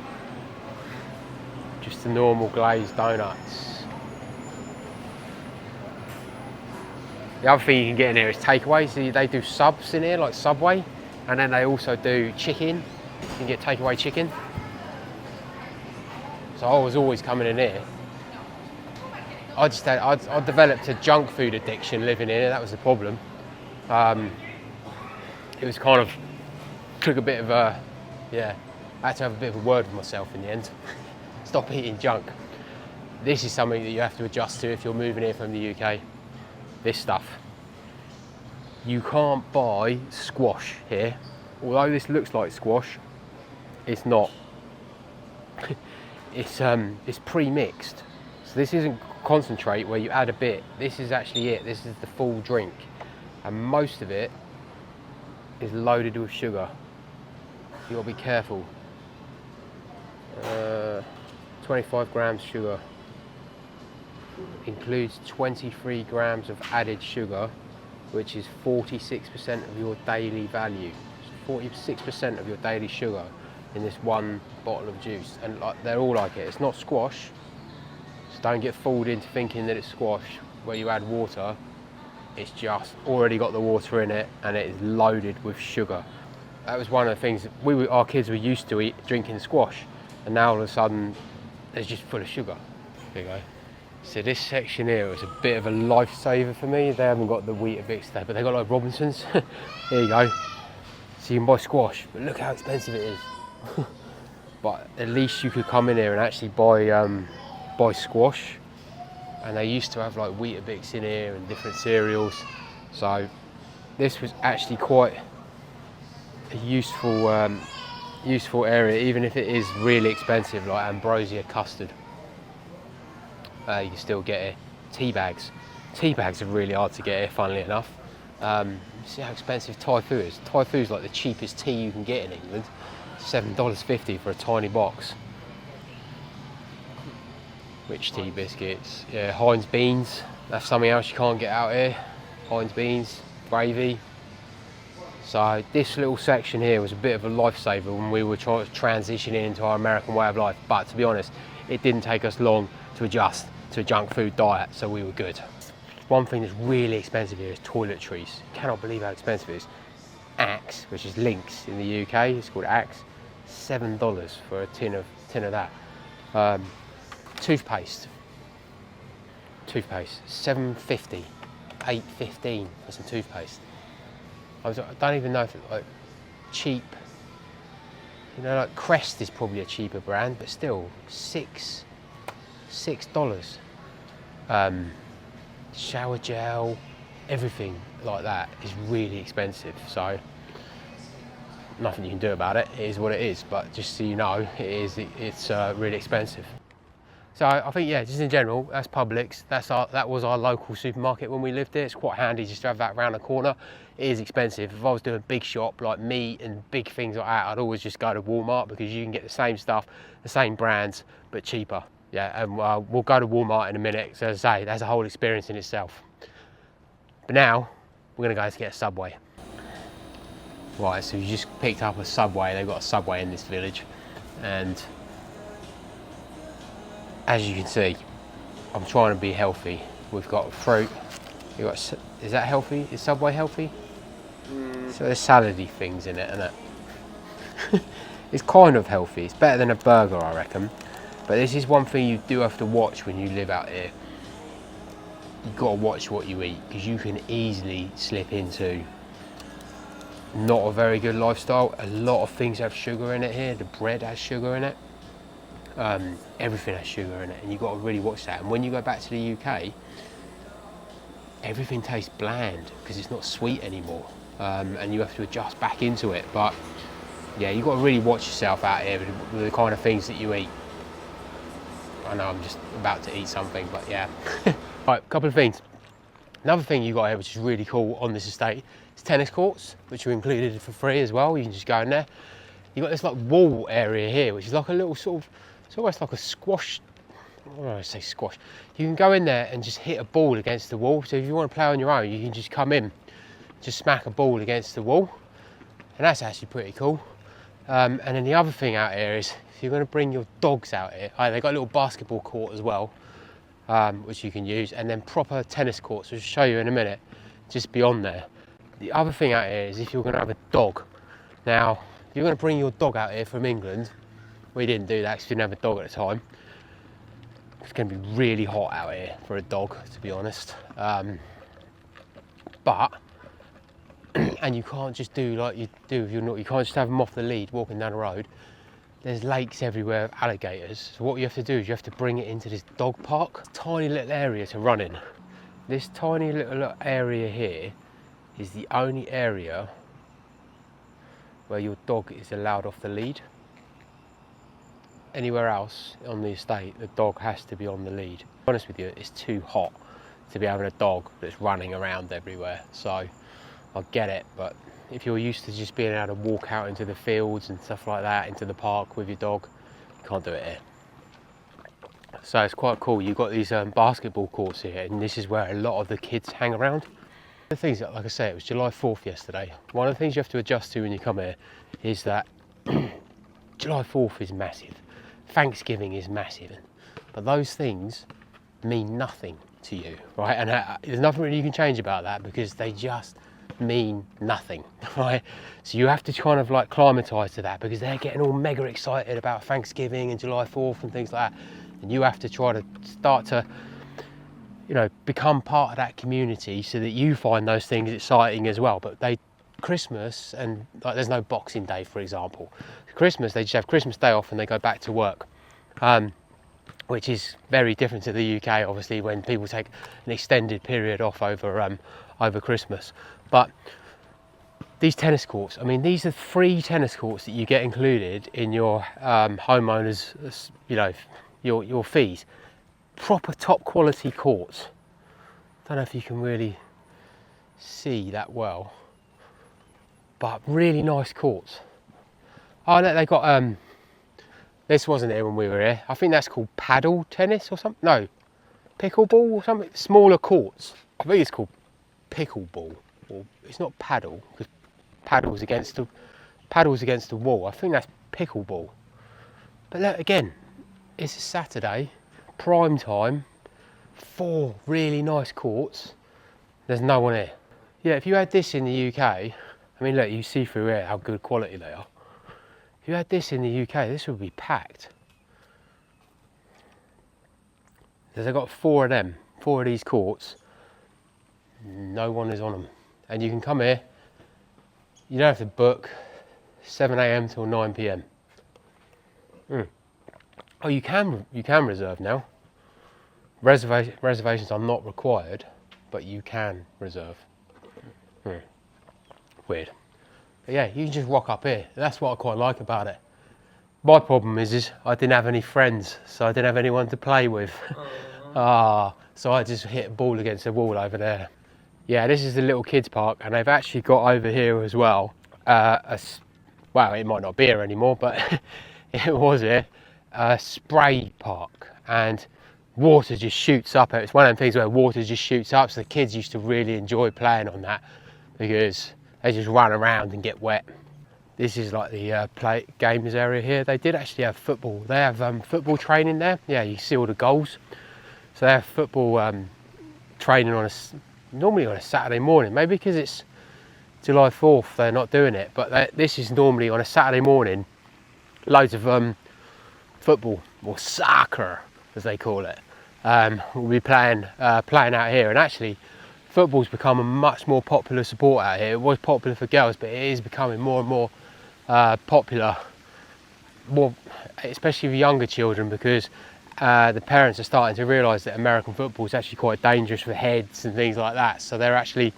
Just the normal glazed donuts. The other thing you can get in here is takeaways. They do subs in here, like Subway, and then they also do chicken. You can get takeaway chicken. So I was always coming in here. I developed a junk food addiction living in here. That was the problem. It was kind of took a bit of a, yeah, I had to have a bit of a word with myself in the end. Stop eating junk. This is something that you have to adjust to if you're moving here from the UK. This stuff. You can't buy squash here. Although this looks like squash, it's not. It's pre-mixed. So this isn't concentrate where you add a bit. This is actually it. This is the full drink. And most of it is loaded with sugar. You gotta be careful. 25 grams sugar. Includes 23 grams of added sugar, which is 46% of your daily value. 46% of your daily sugar in this one bottle of juice. And like, they're all like it. It's not squash. So don't get fooled into thinking that it's squash where you add water. It's just already got the water in it and it is loaded with sugar. That was one of the things our kids were used to drinking squash, and now all of a sudden it's just full of sugar. There you go. So this section here was a bit of a lifesaver for me. They haven't got the Weetabix there, but they got like Robinsons. There you go. So you can buy squash, but look how expensive it is. But at least you could come in here and actually buy squash. And they used to have like Weetabix in here and different cereals. So this was actually quite a useful area, even if it is really expensive, like ambrosia custard. You can still get it. Tea bags. Tea bags are really hard to get here, funnily enough. See how expensive Thai food is. Thai food is like the cheapest tea you can get in England. $7.50 for a tiny box. Rich tea biscuits. Yeah, Heinz beans. That's something else you can't get out here. Heinz beans, gravy. So this little section here was a bit of a lifesaver when we were transitioning into our American way of life. But to be honest, it didn't take us long to adjust to a junk food diet, so we were good. One thing that's really expensive here is toiletries. Cannot believe how expensive it is. Axe, which is Lynx in the UK, it's called Axe. $7 for a tin of that. Toothpaste, $7.50, $8.15 for some toothpaste. I don't even know if it's like cheap. You know, like Crest is probably a cheaper brand, but still $6. Shower gel, everything like that is really expensive. So nothing you can do about it. It is what it is. But just so you know, it's really expensive. So I think, yeah, just in general, that's Publix. That was our local supermarket when we lived there. It's quite handy just to have that around the corner. It is expensive. If I was doing a big shop like meat and big things like that, I'd always just go to Walmart because you can get the same stuff, the same brands, but cheaper. Yeah, and we'll go to Walmart in a minute. So as I say, that's a whole experience in itself. But now we're gonna go to get a Subway. Right, so you just picked up a Subway. They've got a Subway in this village, and as you can see, I'm trying to be healthy. We've got fruit. Is that healthy? Is Subway healthy? So there's salady things in it, isn't it? It's kind of healthy. It's better than a burger, I reckon. But this is one thing you do have to watch when you live out here. You've got to watch what you eat, because you can easily slip into not a very good lifestyle. A lot of things have sugar in it here. The bread has sugar in it. Everything has sugar in it, and you've got to really watch that. And when you go back to the UK, everything tastes bland because it's not sweet anymore, and you have to adjust back into it. But yeah, you've got to really watch yourself out here with the kind of things that you eat. I know I'm just about to eat something, but yeah. Right, a couple of things. Another thing you got here, which is really cool on this estate, is tennis courts, which are included for free as well. You can just go in there. You've got this like wall area here, which is like a little sort of, it's almost like a squash. What do I say, squash? You can go in there and just hit a ball against the wall. So if you want to play on your own, you can just come in, just smack a ball against the wall, and that's actually pretty cool. And then the other thing out here is, if you're going to bring your dogs out here, they've got a little basketball court as well, which you can use, and then proper tennis courts, which I'll show you in a minute, just beyond there. The other thing out here is if you're going to have a dog. Now, if you're going to bring your dog out here from England, we didn't do that because we didn't have a dog at the time. It's going to be really hot out here for a dog, to be honest. But and you can't just do like you do if you're not. You can't just have them off the lead walking down the road. There's lakes everywhere of alligators. So what you have to do is you have to bring it into this dog park. Tiny little area to run in. This tiny little area here is the only area where your dog is allowed off the lead. Anywhere else on the estate, the dog has to be on the lead. To be honest with you, it's too hot to be having a dog that's running around everywhere. So I get it, but if you're used to just being able to walk out into the fields and stuff like that, into the park with your dog, you can't do it here. So it's quite cool. You've got these basketball courts here, and this is where a lot of the kids hang around. The things that, like I say, it was July 4th yesterday. One of the things you have to adjust to when you come here is that July 4th is massive. Thanksgiving is massive. But those things mean nothing to you, right? And there's nothing really you can change about that because they just mean nothing, right? So you have to kind of like acclimatise to that because they're getting all mega excited about Thanksgiving and July 4th and things like that. And you have to try to start to, you know, become part of that community so that you find those things exciting as well. But Christmas, and like there's no Boxing Day, for example. Christmas, they just have Christmas Day off and they go back to work. Which is very different to the UK, obviously, when people take an extended period off over Christmas. But these tennis courts, I mean, these are 3 tennis courts that you get included in your homeowners, you know, your fees. Proper top quality courts. Don't know if you can really see that well, but really nice courts. Oh, look, they got this wasn't here when we were here. I think that's called paddle tennis or something. No, pickleball or something. Smaller courts. I think it's called pickleball. Or it's not paddle because paddles against the wall. I think that's pickleball. But look, again, it's a Saturday, prime time, 4 really nice courts. There's no one here. Yeah, if you had this in the UK, I mean, look, you see through here how good quality they are. If you had this in the UK, this would be packed. Because they've got 4 of them, 4 of these courts. No one is on them. And you can come here, you don't have to book, 7 AM till 9 PM. Oh, you can reserve now. Reservations are not required, but you can reserve. Weird. But yeah, you can just rock up here. That's what I quite like about it. My problem is I didn't have any friends, so I didn't have anyone to play with. So I just hit a ball against the wall over there. Yeah, this is the little kids park, and they've actually got over here as well, well, it might not be here anymore, but it was here, a spray park, and water just shoots up. It's one of them things where water just shoots up, so the kids used to really enjoy playing on that because they just run around and get wet. This is like the play games area here. They did actually have football. They have football training there. Yeah, you see all the goals. So they have football training normally on a Saturday morning. Maybe because it's July 4th, they're not doing it. But this is normally on a Saturday morning. Loads of football, or soccer as they call it. We'll be playing out here, and actually football's become a much more popular sport out here. It was popular for girls, but it is becoming more and more popular, especially for younger children, because the parents are starting to realise that American football is actually quite dangerous for heads and things like that, so they're actually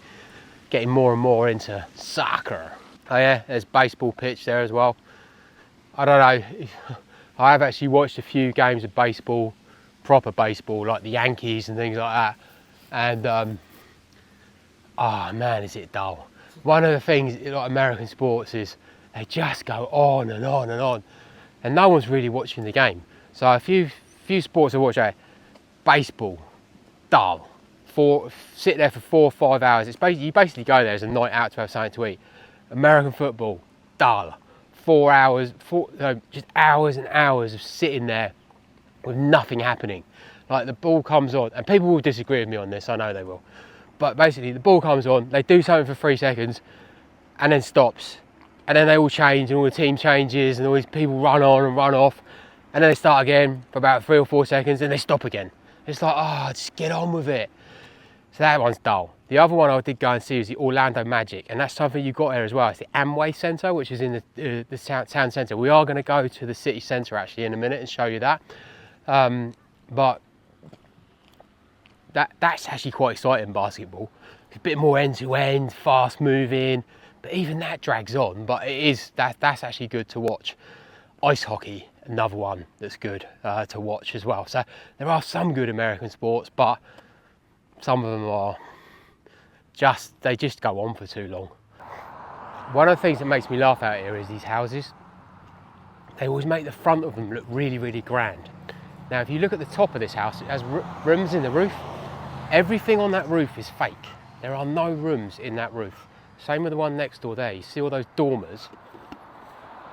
getting more and more into soccer. Oh yeah, there's baseball pitch there as well. I don't know, I have actually watched a few games of baseball, proper baseball, like the Yankees and things like that, and oh man, is it dull. One of the things like American sports is they just go on and on and on, and no one's really watching the game. So a few sports I watch out, baseball, dull. Sit there for 4 or 5 hours. You basically go there as a night out to have something to eat. American football, dull. 4 hours, just hours and hours of sitting there with nothing happening. Like the ball comes on, and people will disagree with me on this, I know they will. But basically the ball comes on, they do something for 3 seconds and then stops. And then they all change and all the team changes and all these people run on and run off. And then they start again for about 3 or 4 seconds and they stop again. It's like, oh, just get on with it. So that one's dull. The other one I did go and see was the Orlando Magic, and that's something you got here as well. It's the Amway Centre, which is in the town centre. We are going to go to the city centre actually in a minute and show you that. But that's actually quite exciting, basketball. It's a bit more end to end, fast moving, but even that drags on. But that's actually good to watch. Ice hockey, another one that's good to watch as well. So there are some good American sports, but some of them are they just go on for too long. One of the things that makes me laugh out here is these houses. They always make the front of them look really, really grand. Now, if you look at the top of this house, it has rooms in the roof. Everything on that roof is fake. There are no rooms in that roof. Same with the one next door there. You see all those dormers?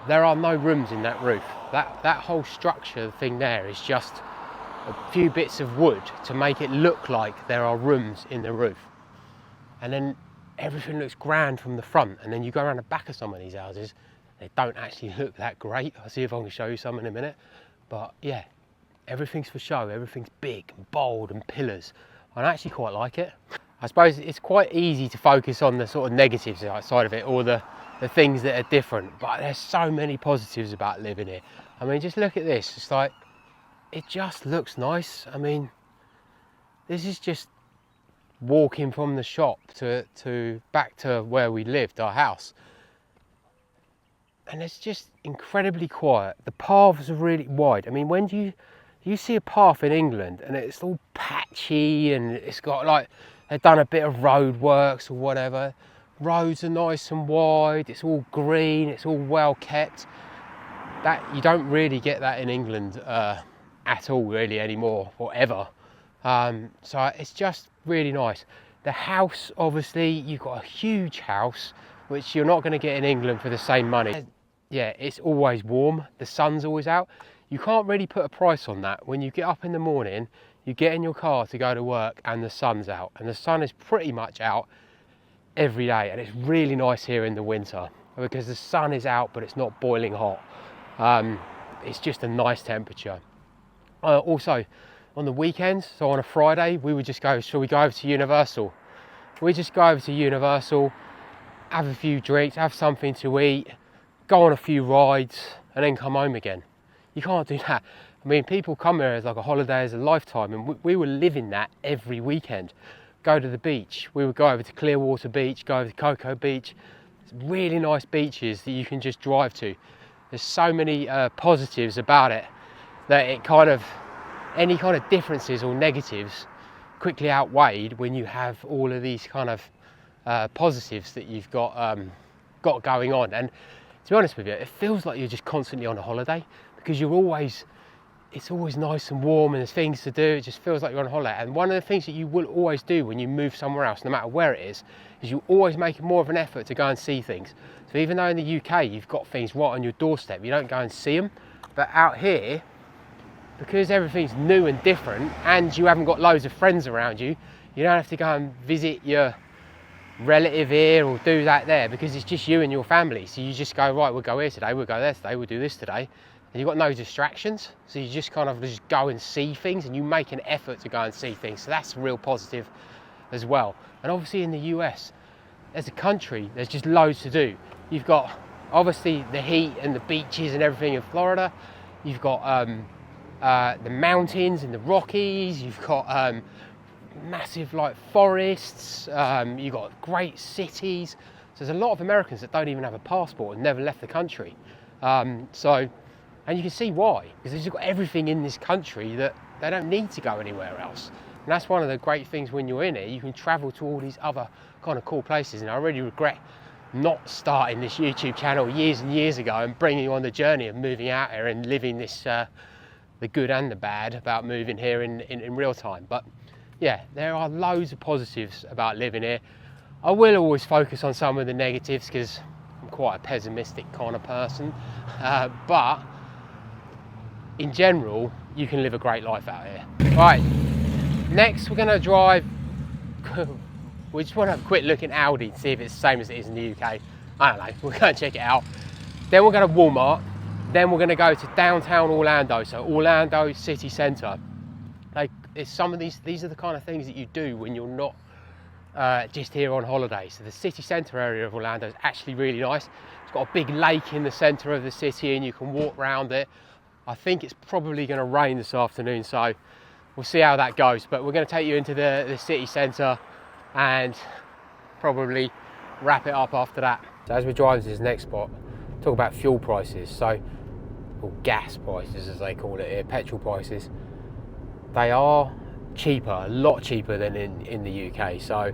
There are no rooms in that roof. That whole structure thing there is just a few bits of wood to make it look like there are rooms in the roof. And then everything looks grand from the front, and then you go around the back of some of these houses, they don't actually look that great. I'll see if I can show you some in a minute. But yeah, everything's for show, everything's big and bold and pillars. I actually quite like it. I suppose it's quite easy to focus on the sort of negatives side of it, or the things that are different, but there's so many positives about living here. I mean, just look at this. It's like, it just looks nice. I mean, this is just walking from the shop to back to where we lived, our house. And it's just incredibly quiet. The paths are really wide. I mean, when you see a path in England and it's all patchy and it's got like, they've done a bit of road works or whatever. Roads are nice and wide, it's all green, it's all well kept. That you don't really get that in England at all really anymore, or ever. So it's just really nice. The house, obviously, you've got a huge house, which you're not going to get in England for the same money. Yeah, it's always warm, the sun's always out. You can't really put a price on that. When you get up in the morning, you get in your car to go to work and the sun's out. And the sun is pretty much out every day. And it's really nice here in the winter because the sun is out, but it's not boiling hot. It's just a nice temperature. Also, on the weekends, so on a Friday, we would just go, shall we go over to Universal? We just go over to Universal, have a few drinks, have something to eat, go on a few rides, and then come home again. You can't do that. I mean, people come here as like a holiday, as a lifetime, and we were living that every weekend. Go to the beach. We would go over to Clearwater Beach, go over to Cocoa Beach. It's really nice beaches that you can just drive to. There's so many positives about it that it kind of, any kind of differences or negatives quickly outweighed when you have all of these kind of positives that you've got going on. And to be honest with you, it feels like you're just constantly on a holiday because it's always nice and warm and there's things to do. It just feels like you're on a holiday. And one of the things that you will always do when you move somewhere else, no matter where it is you always make more of an effort to go and see things. So even though in the UK you've got things right on your doorstep, you don't go and see them. But out here, because everything's new and different and you haven't got loads of friends around you, you don't have to go and visit your relative here or do that there because it's just you and your family. So you just go, right, we'll go here today, we'll go there today, we'll do this today. And you've got no distractions. So you just kind of just go and see things and you make an effort to go and see things. So that's a real positive as well. And obviously in the US, as a country, there's just loads to do. You've got obviously the heat and the beaches and everything in Florida. You've got the mountains and the Rockies. You've got massive like forests. You've got great cities. So there's a lot of Americans that don't even have a passport and never left the country. And you can see why, because they've got everything in this country that they don't need to go anywhere else. And that's one of the great things when you're in it, you can travel to all these other kind of cool places. And I really regret not starting this YouTube channel years and years ago and bringing you on the journey of moving out here and living this, the good and the bad about moving here in real time. But yeah, there are loads of positives about living here. I will always focus on some of the negatives because I'm quite a pessimistic kind of person. But in general, you can live a great life out here. Right, next we're going to drive, we just want to have a quick look at Aldi to see if it's the same as it is in the UK. I don't know, we're going to check it out. Then we're going to Walmart. Then we're going to go to downtown Orlando, so Orlando city centre. It's some of these are the kind of things that you do when you're not just here on holiday. So the city centre area of Orlando is actually really nice. It's got a big lake in the centre of the city and you can walk around it. I think it's probably going to rain this afternoon, so we'll see how that goes. But we're going to take you into the city centre and probably wrap it up after that. So as we drive to this next spot, talk about fuel prices. So, or gas prices as they call it here, petrol prices. They are cheaper, a lot cheaper than in the UK. So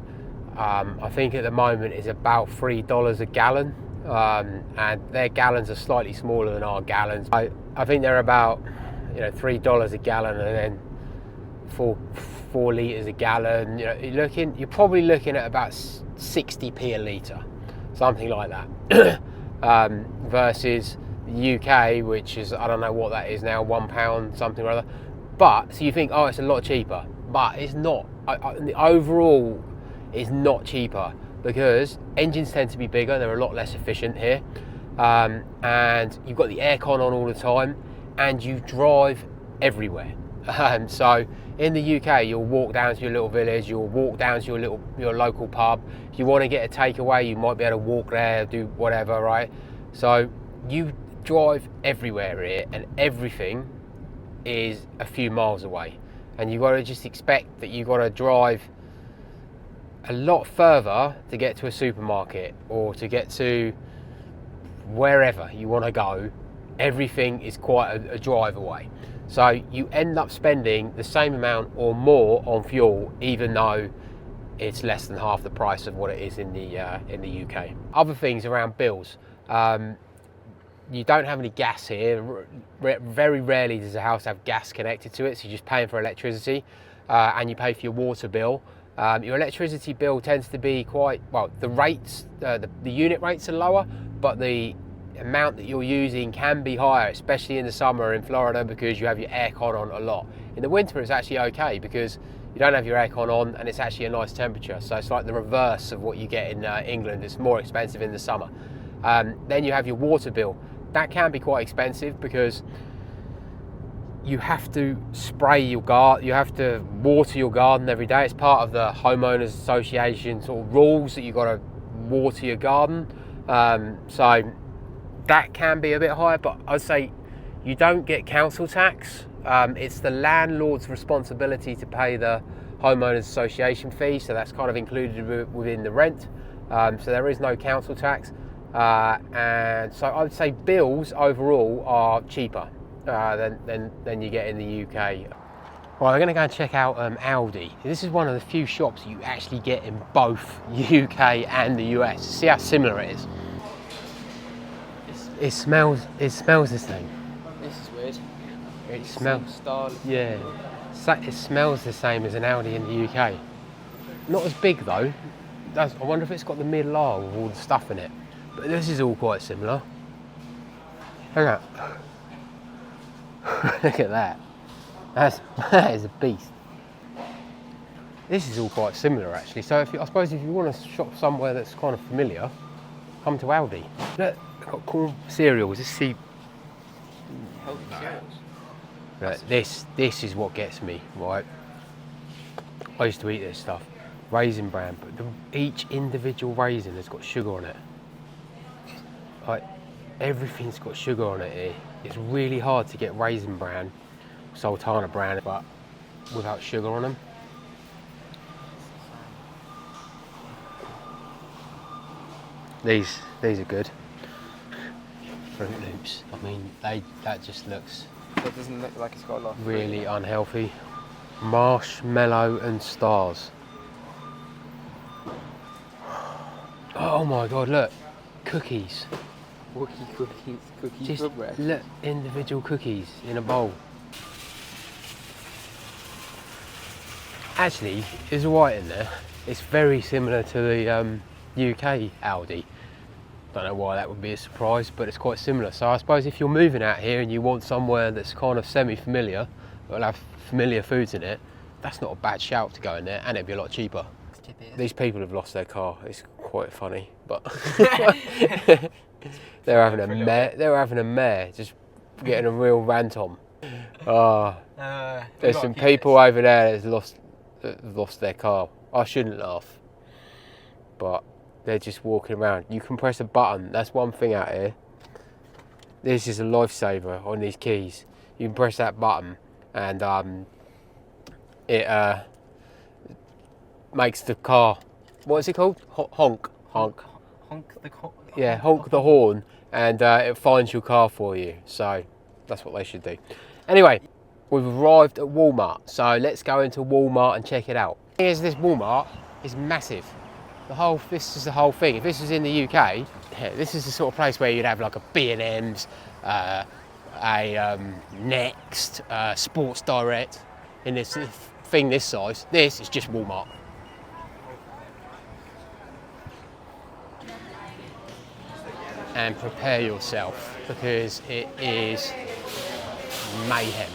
I think at the moment it's about $3 a gallon. And their gallons are slightly smaller than our gallons. I think they're about $3 a gallon and then 4 litres a gallon. You're probably looking at about 60p a litre, something like that. Versus the UK, which is, I don't know what that is now, £1 something or other. But so you think, oh, it's a lot cheaper, but it's not. Overall, it's not cheaper because engines tend to be bigger. They're a lot less efficient here, and you've got the aircon on all the time, and you drive everywhere. So in the UK, you'll walk down to your little village, you'll walk down to your local pub. If you want to get a takeaway, you might be able to walk there, do whatever, right? So you drive everywhere here, and everything is a few miles away, and you've got to just expect that you've got to drive a lot further to get to a supermarket or to get to wherever you want to go. Everything is quite a drive away. So you end up spending the same amount or more on fuel, even though it's less than half the price of what it is in the UK. Other things around bills. You don't have any gas here. Very rarely does a house have gas connected to it, so you're just paying for electricity, and you pay for your water bill. Your electricity bill tends to be quite, well, the rates, the unit rates are lower, but the amount that you're using can be higher, especially in the summer in Florida, because you have your aircon on a lot. In the winter it's actually okay because you don't have your aircon on and it's actually a nice temperature, so it's like the reverse of what you get in England. It's more expensive in the summer. Then you have your water bill. That can be quite expensive because you have to spray your garden, you have to water your garden every day. It's part of the homeowners association sort of rules that you've got to water your garden. So that can be a bit higher, but I'd say you don't get council tax. It's the landlord's responsibility to pay the homeowners association fee, so that's kind of included within the rent. So there is no council tax, and so I would say bills overall are cheaper than you get in the UK. Right, we're going to go and check out Aldi. This is one of the few shops you actually get in both UK and the US. See how similar it is. It smells the same. This is weird. It smells, Same style. yeah. It smells the same as an Aldi in the UK. Not as big though. I wonder if it's got the middle aisle with all the stuff in it. But this is all quite similar. Hang on. Look at that. That is a beast. This is all quite similar actually. So I suppose if you want to shop somewhere that's kind of familiar, come to Aldi. Look, they've got cool cereals. Let's see. Healthy cereals. Right, this is what gets me, right? I used to eat this stuff. Raisin Bran, but each individual raisin has got sugar on it. Like, everything's got sugar on it here. It's really hard to get Raisin Bran, Sultana Bran, but without sugar on them. These are good. Fruit Loops. I mean, that just looks It doesn't look like it's got a lot of fruit. really unhealthy. Marshmallow and stars. Oh my god, look. Cookies. Cookies Just for bread. look, individual cookies in a bowl. Actually, there's white in there. It's very similar to the UK Aldi. Don't know why that would be a surprise, but it's quite similar. So I suppose if you're moving out here and you want somewhere that's kind of semi-familiar, that'll have familiar foods in it, that's not a bad shout to go in there, and it'd be a lot cheaper. These people have lost their car. It's quite funny, but they're having a mare, just getting a real rant on. There's some people over there that's lost their car. I shouldn't laugh, but they're just walking around. You can press a button. That's one thing out here. This is a lifesaver on these keys. You can press that button, and it makes the car. What is it called? Honk. Yeah, honk the horn, and it finds your car for you. So that's what they should do. Anyway, we've arrived at Walmart, so let's go into Walmart and check it out. Here's this Walmart. It's massive. This is the whole thing. If this was in the UK, this is the sort of place where you'd have like a B&M's, a Next, Sports Direct. In this thing this size, this is just Walmart. And prepare yourself because it is mayhem.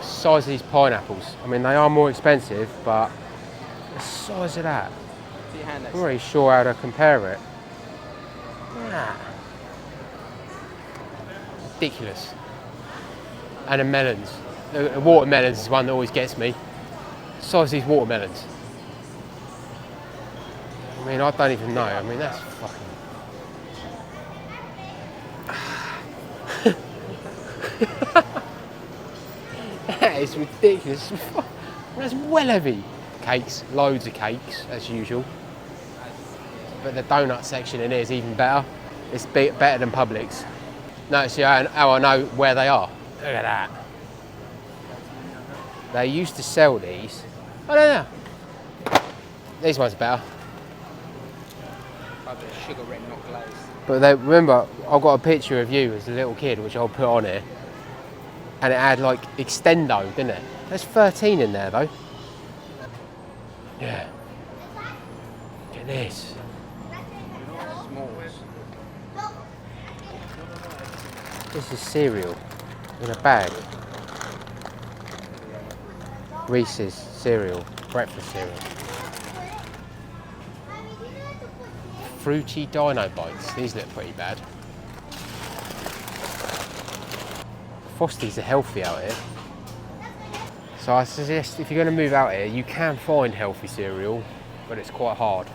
Size of these pineapples. I mean, they are more expensive, but the size of that, I'm not really sure how to compare it. Ridiculous. And the melons. The watermelons is one that always gets me. The size of these watermelons. I mean, I don't even know. I mean, that's fucking... That is ridiculous. That's well heavy. Cakes, loads of cakes as usual. But the donut section in here is even better. It's better than Publix. Notice how I know where they are. Look at that. They used to sell these. I don't know. These ones are better. Sugar red, not glazed. But remember, I've got a picture of you as a little kid, which I'll put on here. And it had like Extendo, didn't it? There's 13 in there though. Yeah. Look at this. This is cereal in a bag. Reese's cereal, breakfast cereal. Fruity Dino Bites. These look pretty bad. Frosties are healthy out here. So I suggest if you're going to move out here, you can find healthy cereal, but it's quite hard.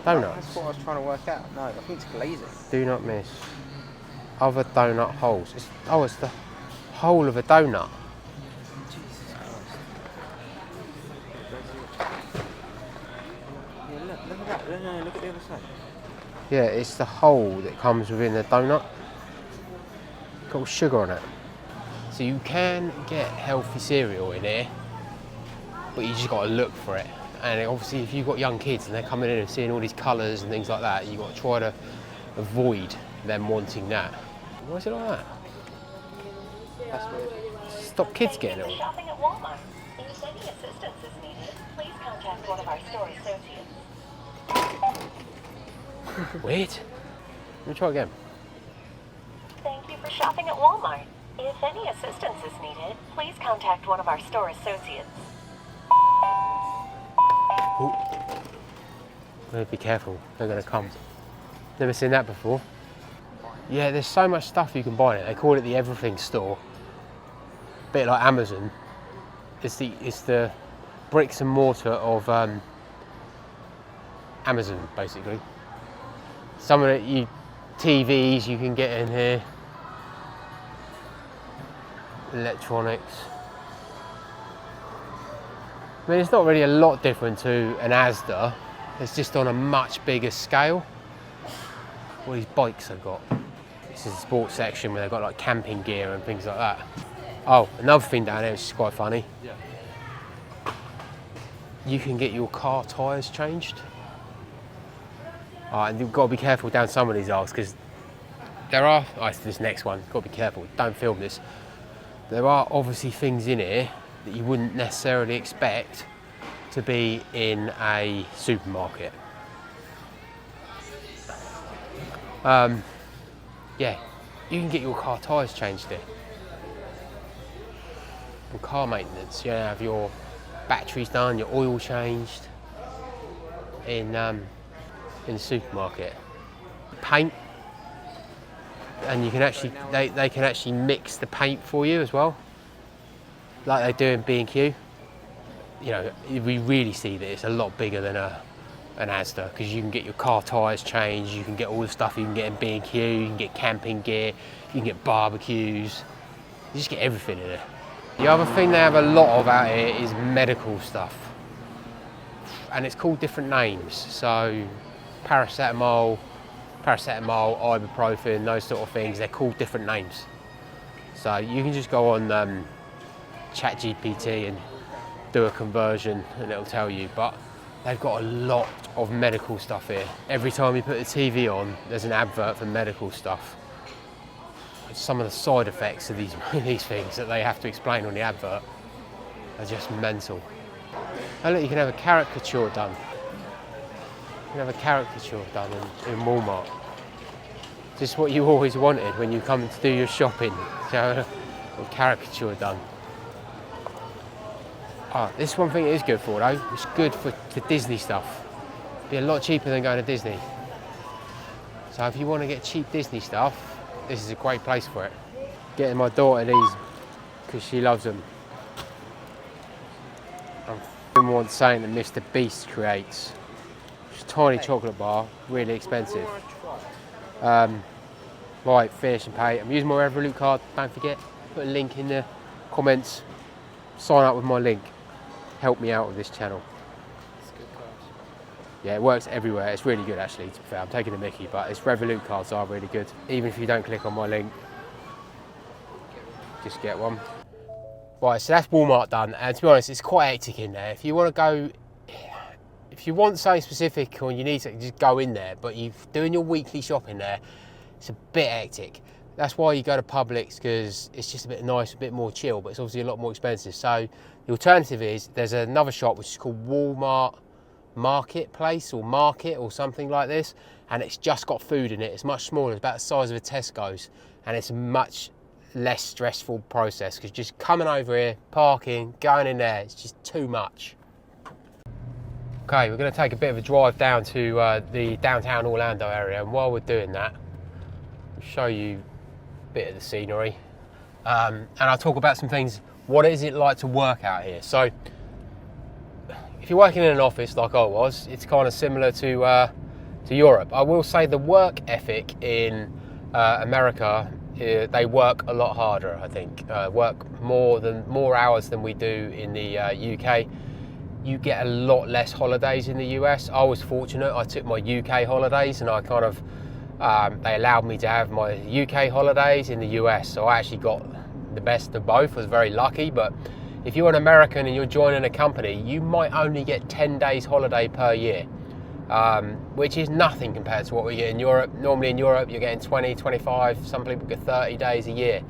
Donuts. That's what I was trying to work out. No, I think it's glazing. Do not miss. Other donut holes. It's the hole of a donut. Jesus Christ. Yeah, look at that. No, look at the other side. Yeah, it's the hole that comes within the donut. Got sugar on it. So you can get healthy cereal in here, but you just got to look for it. And obviously if you've got young kids and they're coming in and seeing all these colours and things like that, you've got to try to avoid them wanting that. Why is it like that? That's weird. Stop kids getting it all. Shopping at Walmart. If any assistance is needed, please contact one of our store associates. Weird. Let me try again. Thank you for shopping at Walmart. If any assistance is needed, please contact one of our store associates. Ooh. Be careful, they're going to come. Never seen that before. Yeah, there's so much stuff you can buy in it. They call it the everything store. Bit like Amazon. It's the bricks and mortar of Amazon, basically. Some of the TVs you can get in here. Electronics. I mean, it's not really a lot different to an Asda. It's just on a much bigger scale. All these bikes I've got. This is the sports section where they've got like camping gear and things like that. Oh, another thing down here which is quite funny. Yeah. You can get your car tyres changed. And you've got to be careful down some of these aisles because there are, it's this next one, got to be careful, don't film this. There are obviously things in here that you wouldn't necessarily expect to be in a supermarket. Yeah, you can get your car tyres changed here. And car maintenance, you have your batteries done, your oil changed in the supermarket. Paint, and you can actually they can actually mix the paint for you as well, like they do in B&Q. You know, we really see that it's a lot bigger than an Asda because you can get your car tyres changed, you can get all the stuff you can get in B&Q, you can get camping gear, you can get barbecues, you just get everything in there. The other thing they have a lot of out here is medical stuff, and it's called different names. So paracetamol, ibuprofen, those sort of things, they're called different names. So you can just go on ChatGPT and do a conversion and it'll tell you, but they've got a lot of medical stuff here. Every time you put the TV on, there's an advert for medical stuff. Some of the side effects of these things that they have to explain on the advert are just mental. Oh look, you can have a caricature done. You can have a caricature done in Walmart. Just what you always wanted when you come to do your shopping. To have a caricature done. This one thing it is good for though. It's good for Disney stuff. Be a lot cheaper than going to Disney. So if you want to get cheap Disney stuff, this is a great place for it. Getting my daughter these because she loves them. I want something that Mr. Beast creates. It's a tiny chocolate bar, really expensive. like, finish and pay. I'm using my Revolut card, don't forget, put a link in the comments, sign up with my link, help me out with this channel. It's a good card. Yeah, it works everywhere. It's really good actually, to be fair. I'm taking the mickey, but its Revolut cards are really good. Even if you don't click on my link, just get one. Right, so that's Walmart done, and to be honest, it's quite hectic in there. If you want to go, if you want something specific or you need to, just go in there, but you're doing your weekly shopping there, it's a bit hectic. That's why you go to Publix, because it's just a bit nice, a bit more chill, but it's obviously a lot more expensive. So the alternative is, there's another shop which is called Walmart Marketplace or Market or something like this, and it's just got food in it. It's much smaller, it's about the size of a Tesco's, and it's a much less stressful process, because just coming over here, parking, going in there, it's just too much. Okay, we're going to take a bit of a drive down to the downtown Orlando area, and while we're doing that, I'll show you a bit of the scenery, and I'll talk about some things. What is it like to work out here? So if you're working in an office like I was, it's kind of similar to Europe. I will say the work ethic in America, they work a lot harder, I think. Work more hours than we do in the UK. You get a lot less holidays in the US. I was fortunate. I took my UK holidays, and I kind of they allowed me to have my UK holidays in the US. So I actually got the best of both. I was very lucky. But if you're an American and you're joining a company, you might only get 10 days holiday per year. Which is nothing compared to what we get in Europe. Normally in Europe you're getting 20, 25, some people get 30 days a year.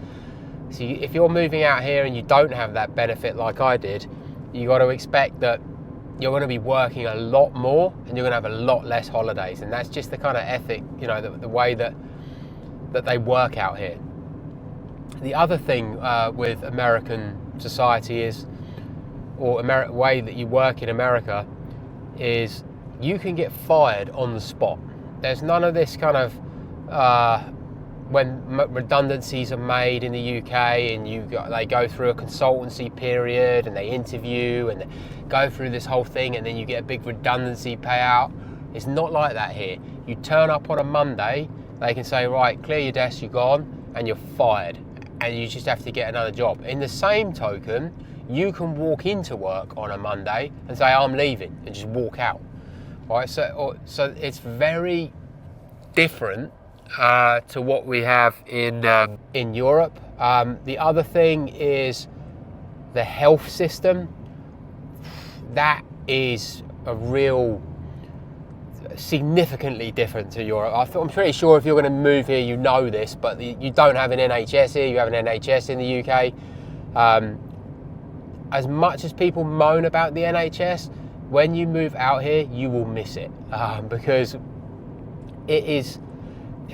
So if you're moving out here and you don't have that benefit like I did, you got to expect that you're going to be working a lot more and you're going to have a lot less holidays, and that's just the kind of ethic, you know, the way that they work out here. The other thing with American society is, or way that you work in America, is you can get fired on the spot. There's none of this kind of when redundancies are made in the UK and they go through a consultancy period and they interview and they go through this whole thing and then you get a big redundancy payout. It's not like that here. You turn up on a Monday, they can say, right, clear your desk, you're gone, and you're fired, and you just have to get another job. In the same token, you can walk into work on a Monday and say, I'm leaving, and just walk out. Right, so it's very different to what we have in Europe. The other thing is the health system. That is a real significantly different to Europe. I'm pretty sure if you're going to move here, you know this, but you don't have an NHS here. You have an NHS in the UK. As much as people moan about the NHS, when you move out here, you will miss it, because it is,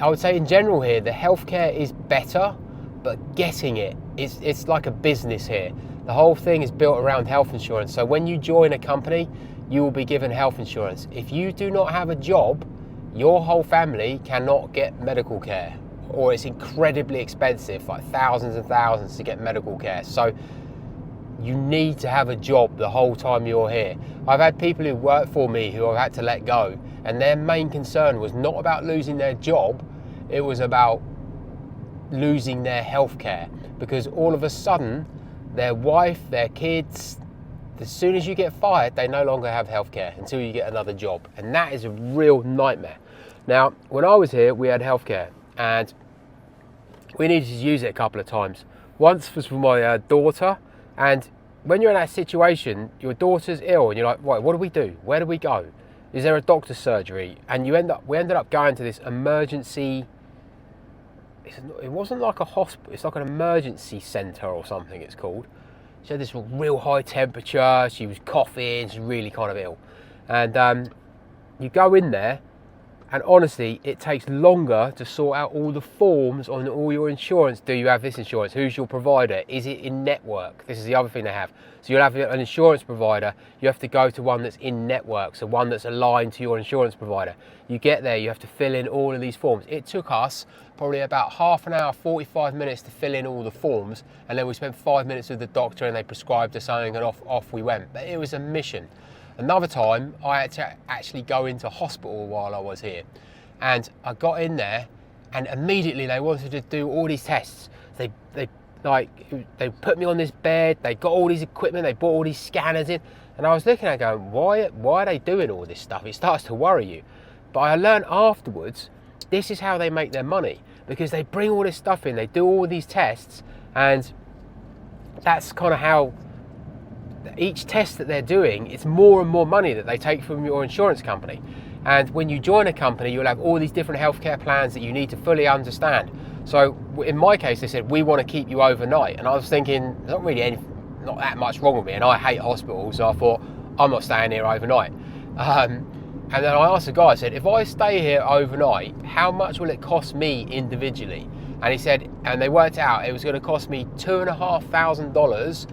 I would say in general here, the healthcare is better, but getting it's like a business here. The whole thing is built around health insurance. So when you join a company, you will be given health insurance. If you do not have a job, your whole family cannot get medical care, or it's incredibly expensive, like thousands and thousands to get medical care. So you need to have a job the whole time you're here. I've had people who work for me who I've had to let go, and their main concern was not about losing their job, it was about losing their healthcare, because all of a sudden their wife, their kids, as soon as you get fired, they no longer have healthcare until you get another job, and that is a real nightmare. Now, when I was here, we had healthcare, and we needed to use it a couple of times. Once was for my daughter, and when you're in that situation, your daughter's ill, and you're like, right, what do we do? Where do we go? Is there a doctor's surgery? And we ended up going to this emergency. It wasn't like a hospital. It's like an emergency centre or something. It's called. She had this real high temperature. She was coughing. She's really kind of ill, and you go in there. And honestly, it takes longer to sort out all the forms on all your insurance. Do you have this insurance? Who's your provider? Is it in network? This is the other thing they have. So you'll have an insurance provider. You have to go to one that's in network, so one that's aligned to your insurance provider. You get there, you have to fill in all of these forms. It took us probably about half an hour, 45 minutes to fill in all the forms. And then we spent 5 minutes with the doctor and they prescribed us something and off we went. But it was a mission. Another time, I had to actually go into hospital while I was here. And I got in there and immediately they wanted to do all these tests. They put me on this bed, they got all these equipment, they brought all these scanners in, and I was looking at it going, why are they doing all this stuff? It starts to worry you. But I learned afterwards, this is how they make their money, because they bring all this stuff in, they do all these tests, and that's kind of how each test that they're doing, it's more and more money that they take from your insurance company. And when you join a company, you'll have all these different healthcare plans that you need to fully understand. So in my case, they said, we want to keep you overnight. And I was thinking, there's not that much wrong with me, and I hate hospitals, so I thought, I'm not staying here overnight. And then I asked the guy, I said, if I stay here overnight, how much will it cost me individually? And he said, and they worked out, it was going to cost me $2,500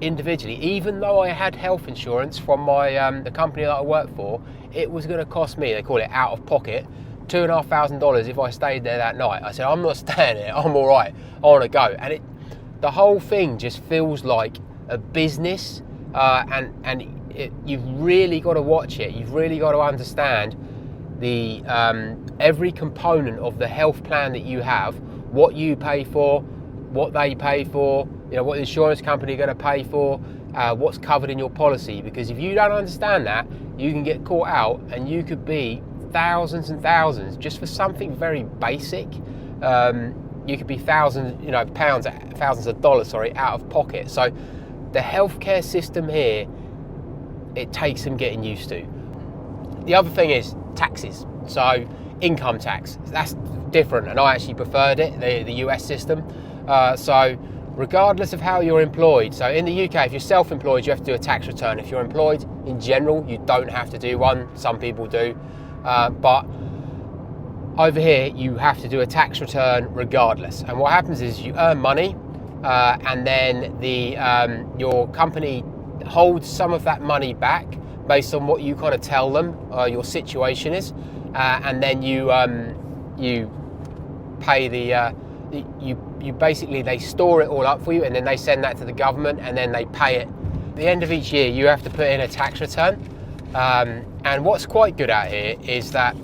individually. Even though I had health insurance from my the company that I work for, it was going to cost me, they call it out of pocket, $2,500 if I stayed there that night. I said, I'm not staying here, I'm all right, I want to go. And the whole thing just feels like a business, you've really got to watch it. You've really got to understand the every component of the health plan that you have, what you pay for, what they pay for, what the insurance company are going to pay for, what's covered in your policy. Because if you don't understand that, you can get caught out, and you could be thousands and thousands just for something very basic. You could be thousands of dollars, out of pocket. So the healthcare system here, it takes some getting used to. The other thing is taxes. So income tax, that's different, and I actually preferred it, the US system. So regardless of how you're employed, so in the UK, if you're self-employed, you have to do a tax return. If you're employed, in general, you don't have to do one. Some people do, but over here, you have to do a tax return regardless. And what happens is you earn money, and then your company holds some of that money back based on what you kind of tell them your situation is, and then you pay you basically, they store it all up for you, and then they send that to the government, and then they pay it. At the end of each year, you have to put in a tax return, and what's quite good out here is that,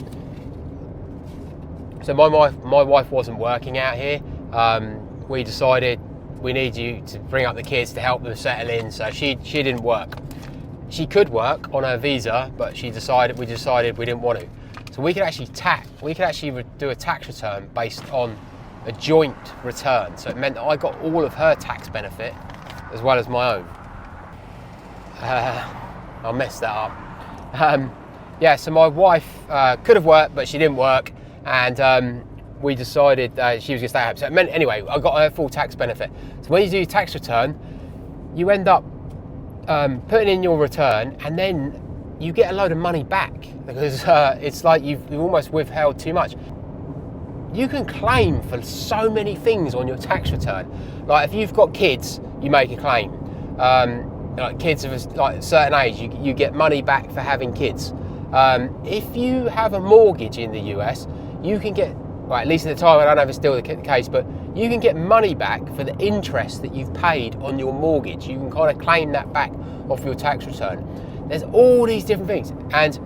so my wife wasn't working out here. We decided we need you to bring up the kids to help them settle in, so she didn't work. She could work on her visa, but we decided we didn't want to. So we could actually do a tax return based on a joint return. So it meant that I got all of her tax benefit as well as my own. I messed that up. So my wife could have worked, but she didn't work, and we decided she was going to stay at home. So it meant, anyway, I got her full tax benefit. So when you do your tax return, you end up putting in your return, and then you get a load of money back, because it's like you've almost withheld too much. You can claim for so many things on your tax return. Like if you've got kids, you make a claim. Like kids of a certain age, you get money back for having kids. If you have a mortgage in the US, you can get, well, at least at the time, I don't know if it's still the case, but you can get money back for the interest that you've paid on your mortgage. You can kind of claim that back off your tax return. There's all these different things, and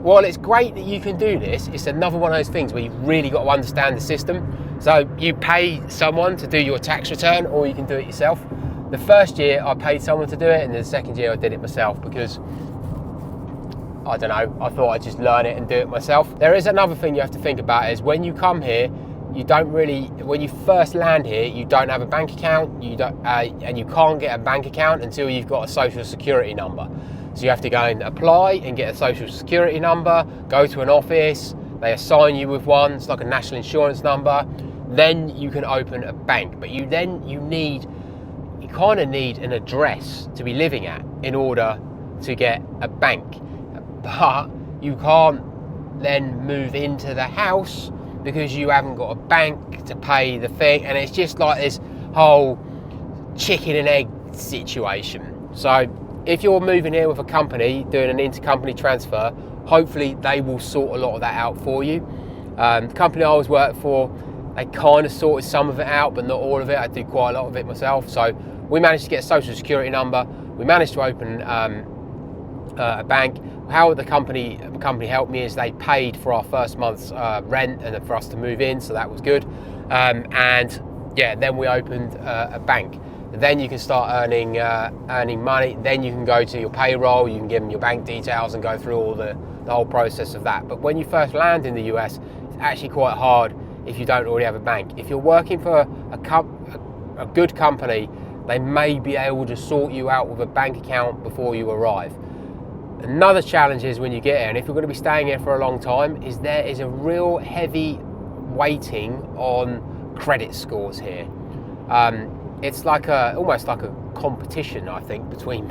while it's great that you can do this, it's another one of those things where you've really got to understand the system. So you pay someone to do your tax return, or you can do it yourself. The first year I paid someone to do it, and the second year I did it myself, because I don't know, I thought I'd just learn it and do it myself. There is another thing you have to think about, is when you come here, when you first land here, you don't have a bank account, and you can't get a bank account until you've got a social security number. So you have to go and apply and get a social security number, go to an office, they assign you with one, it's like a national insurance number, then you can open a bank. But you kind of need an address to be living at in order to get a bank. But you can't then move into the house because you haven't got a bank to pay the thing, and it's just like this whole chicken and egg situation. So if you're moving here with a company doing an intercompany transfer, hopefully they will sort a lot of that out for you. The company I always worked for, they kind of sorted some of it out, but not all of it. I do quite a lot of it myself. So we managed to get a social security number. We managed to open a bank. How the company helped me is they paid for our first month's rent and for us to move in, so that was good. And yeah, then we opened a bank. Then you can start earning money. Then you can go to your payroll, you can give them your bank details and go through all the whole process of that. But when you first land in the US, it's actually quite hard if you don't already have a bank. If you're working for a good company, they may be able to sort you out with a bank account before you arrive. Another challenge is when you get here, and if you're going to be staying here for a long time, is there is a real heavy weighting on credit scores here. It's like almost like a competition, I think, between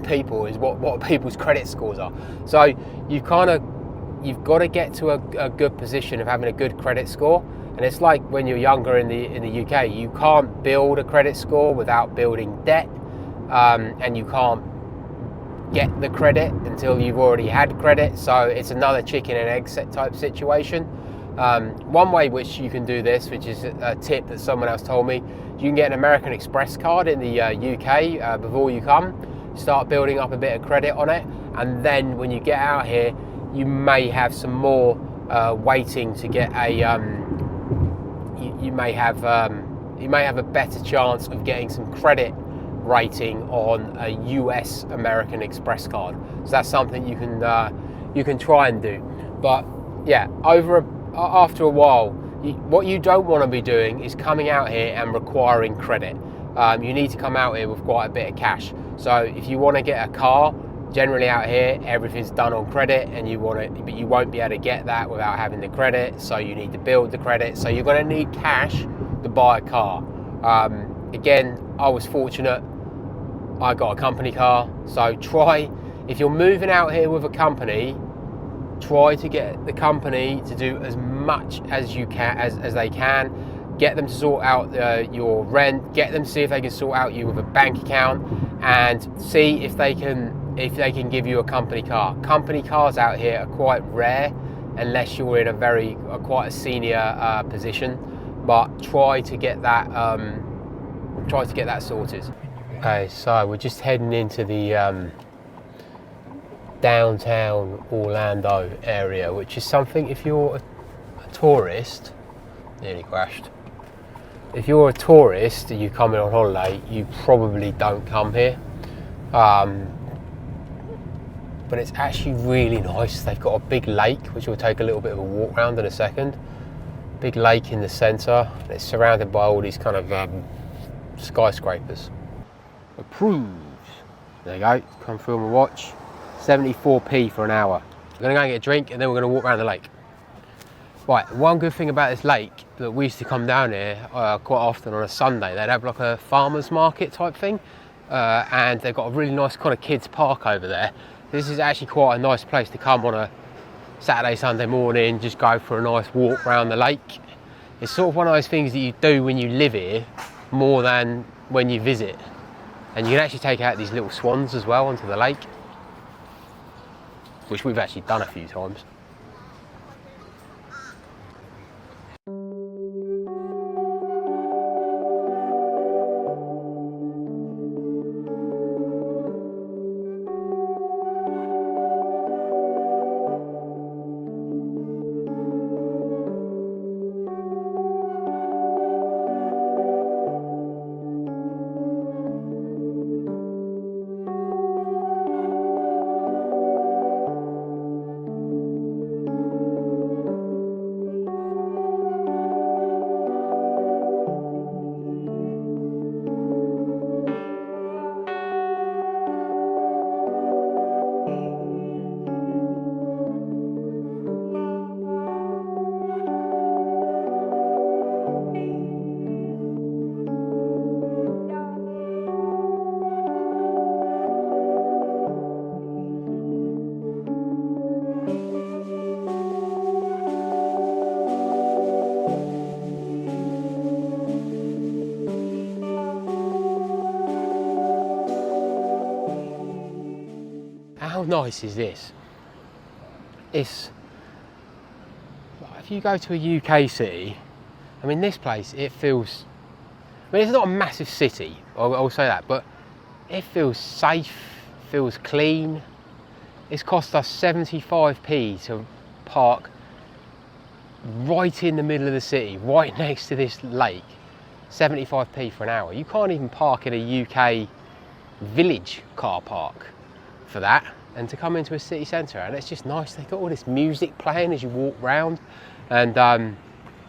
people, is what people's credit scores are. So you've got to get to a good position of having a good credit score. And it's like when you're younger in the UK, you can't build a credit score without building debt, and you can't get the credit until you've already had credit. So it's another chicken and egg type situation. One way which you can do this, which is a tip that someone else told me, you can get an American Express card in the UK before you come, start building up a bit of credit on it, and then when you get out here, you may have some more waiting to get a you may have a better chance of getting some credit rating on a US American Express card. So that's something you can try and do. But yeah, after a while, what you don't want to be doing is coming out here and requiring credit. You need to come out here with quite a bit of cash. So if you want to get a car, generally out here everything's done on credit, and but you won't be able to get that without having the credit. So you need to build the credit. So you're going to need cash to buy a car. Again, I was fortunate. I got a company car. So if you're moving out here with a company, try to get the company to do as much as you can, as they can. Get them to sort out your rent. Get them to see if they can sort out you with a bank account, and see if they can give you a company car. Company cars out here are quite rare unless you're in quite a senior position. But try to get that sorted. Okay, so we're just heading into the downtown Orlando area, which is something, if you're a tourist, nearly crashed. If you're a tourist and you come in on holiday, you probably don't come here. But it's actually really nice. They've got a big lake, which we'll take a little bit of a walk around in a second. Big lake in the centre. It's surrounded by all these kind of skyscrapers. Approved. There you go. Come through and watch. 74p for an hour. We're going to go and get a drink, and then we're going to walk around the lake. Right, one good thing about this lake, that we used to come down here quite often on a Sunday. They'd have like a farmer's market type thing, and they've got a really nice kind of kids park over there. This is actually quite a nice place to come on a Saturday, Sunday morning, just go for a nice walk around the lake. It's sort of one of those things that you do when you live here more than when you visit. And you can actually take out these little swans as well onto the lake, which we've actually done a few times. How nice is this? If you go to a UK city, I mean, this place, it feels, I mean, it's not a massive city, I'll say that, but it feels safe, feels clean. It's cost us 75p to park right in the middle of the city, right next to this lake. 75p for an hour. You can't even park in a UK village car park for that, and to come into a city centre, and it's just nice. They've got all this music playing as you walk round, and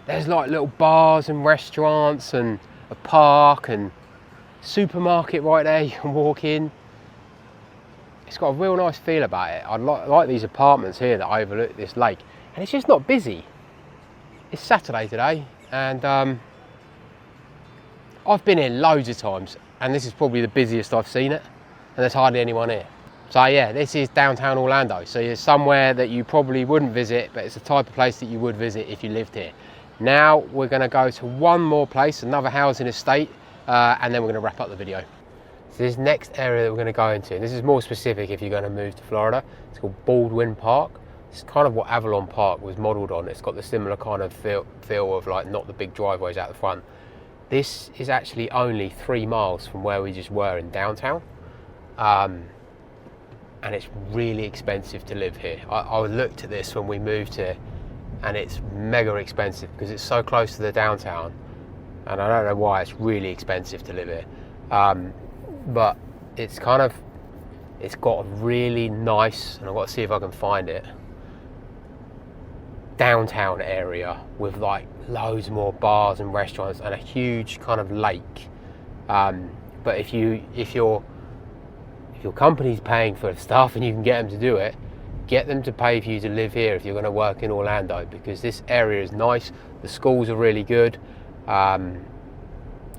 there's like little bars and restaurants and a park and supermarket right there you can walk in. It's got a real nice feel about it. I like these apartments here that overlook this lake, and it's just not busy. It's Saturday today, and I've been here loads of times, and this is probably the busiest I've seen it, and there's hardly anyone here. So yeah, this is downtown Orlando. So it's somewhere that you probably wouldn't visit, but it's the type of place that you would visit if you lived here. Now we're going to go to one more place, another housing estate, and then we're going to wrap up the video. So this next area that we're going to go into, and this is more specific if you're going to move to Florida, it's called Baldwin Park. It's kind of what Avalon Park was modelled on. It's got the similar kind of feel of like not the big driveways out the front. This is actually only 3 miles from where we just were in downtown. And it's really expensive to live here. I looked at this when we moved here, and it's mega expensive because it's so close to the downtown, and I don't know why it's really expensive to live here. But it's got a really nice, and I've got to see if I can find it, downtown area with like loads more bars and restaurants and a huge kind of lake. But if your company's paying for stuff and you can get them to do it, get them to pay for you to live here if you're going to work in Orlando, because this area is nice, the schools are really good,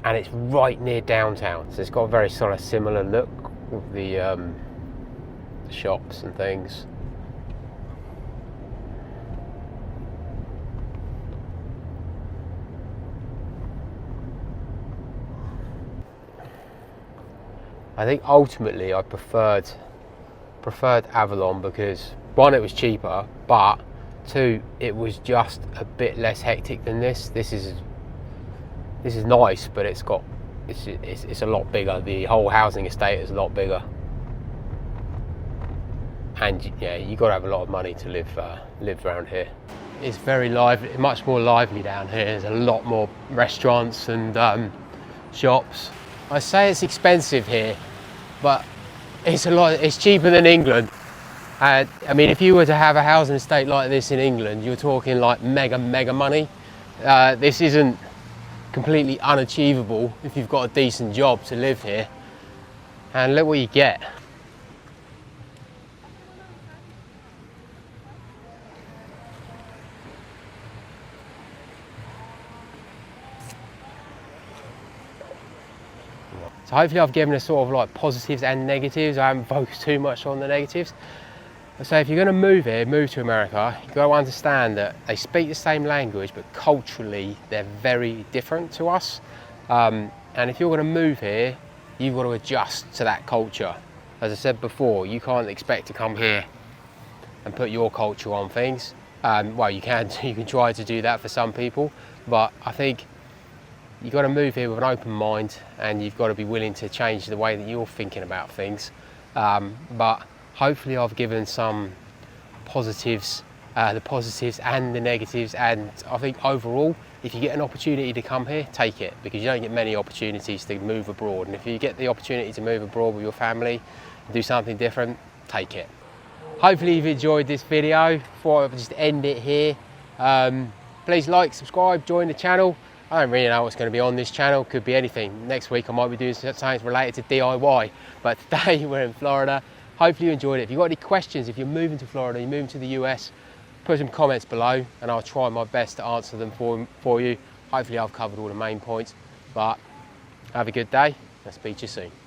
and it's right near downtown, so it's got a very sort of similar look with the shops and things. I think ultimately I preferred Avalon because 1, it was cheaper, but 2, it was just a bit less hectic than this. This is nice, but it's a lot bigger. The whole housing estate is a lot bigger, and yeah, you got to have a lot of money to live around here. It's very lively, much more lively down here. There's a lot more restaurants and shops. I say it's expensive here, but it's cheaper than England. I mean, if you were to have a housing estate like this in England, you're talking like mega money. This isn't completely unachievable if you've got a decent job to live here. And look what you get. So hopefully I've given us sort of like positives and negatives. I haven't focused too much on the negatives. So if you're going to move here, move to America, you've got to understand that they speak the same language, but culturally they're very different to us. And if you're going to move here, you've got to adjust to that culture. As I said before, you can't expect to come here and put your culture on things. Well, you can try to do that for some people, but I think you've got to move here with an open mind, and you've got to be willing to change the way that you're thinking about things. But hopefully I've given some positives, the positives and the negatives, and I think overall, if you get an opportunity to come here, take it, because you don't get many opportunities to move abroad. And if you get the opportunity to move abroad with your family and do something different, take it. Hopefully you've enjoyed this video. Thought I'd just end it here. Please like, subscribe, join the channel. I don't really know what's going to be on this channel. Could be anything. Next week I might be doing something related to DIY. But today we're in Florida. Hopefully you enjoyed it. If you've got any questions, if you're moving to Florida, you're moving to the US, put some comments below and I'll try my best to answer them for you. Hopefully I've covered all the main points. But have a good day. I'll speak to you soon.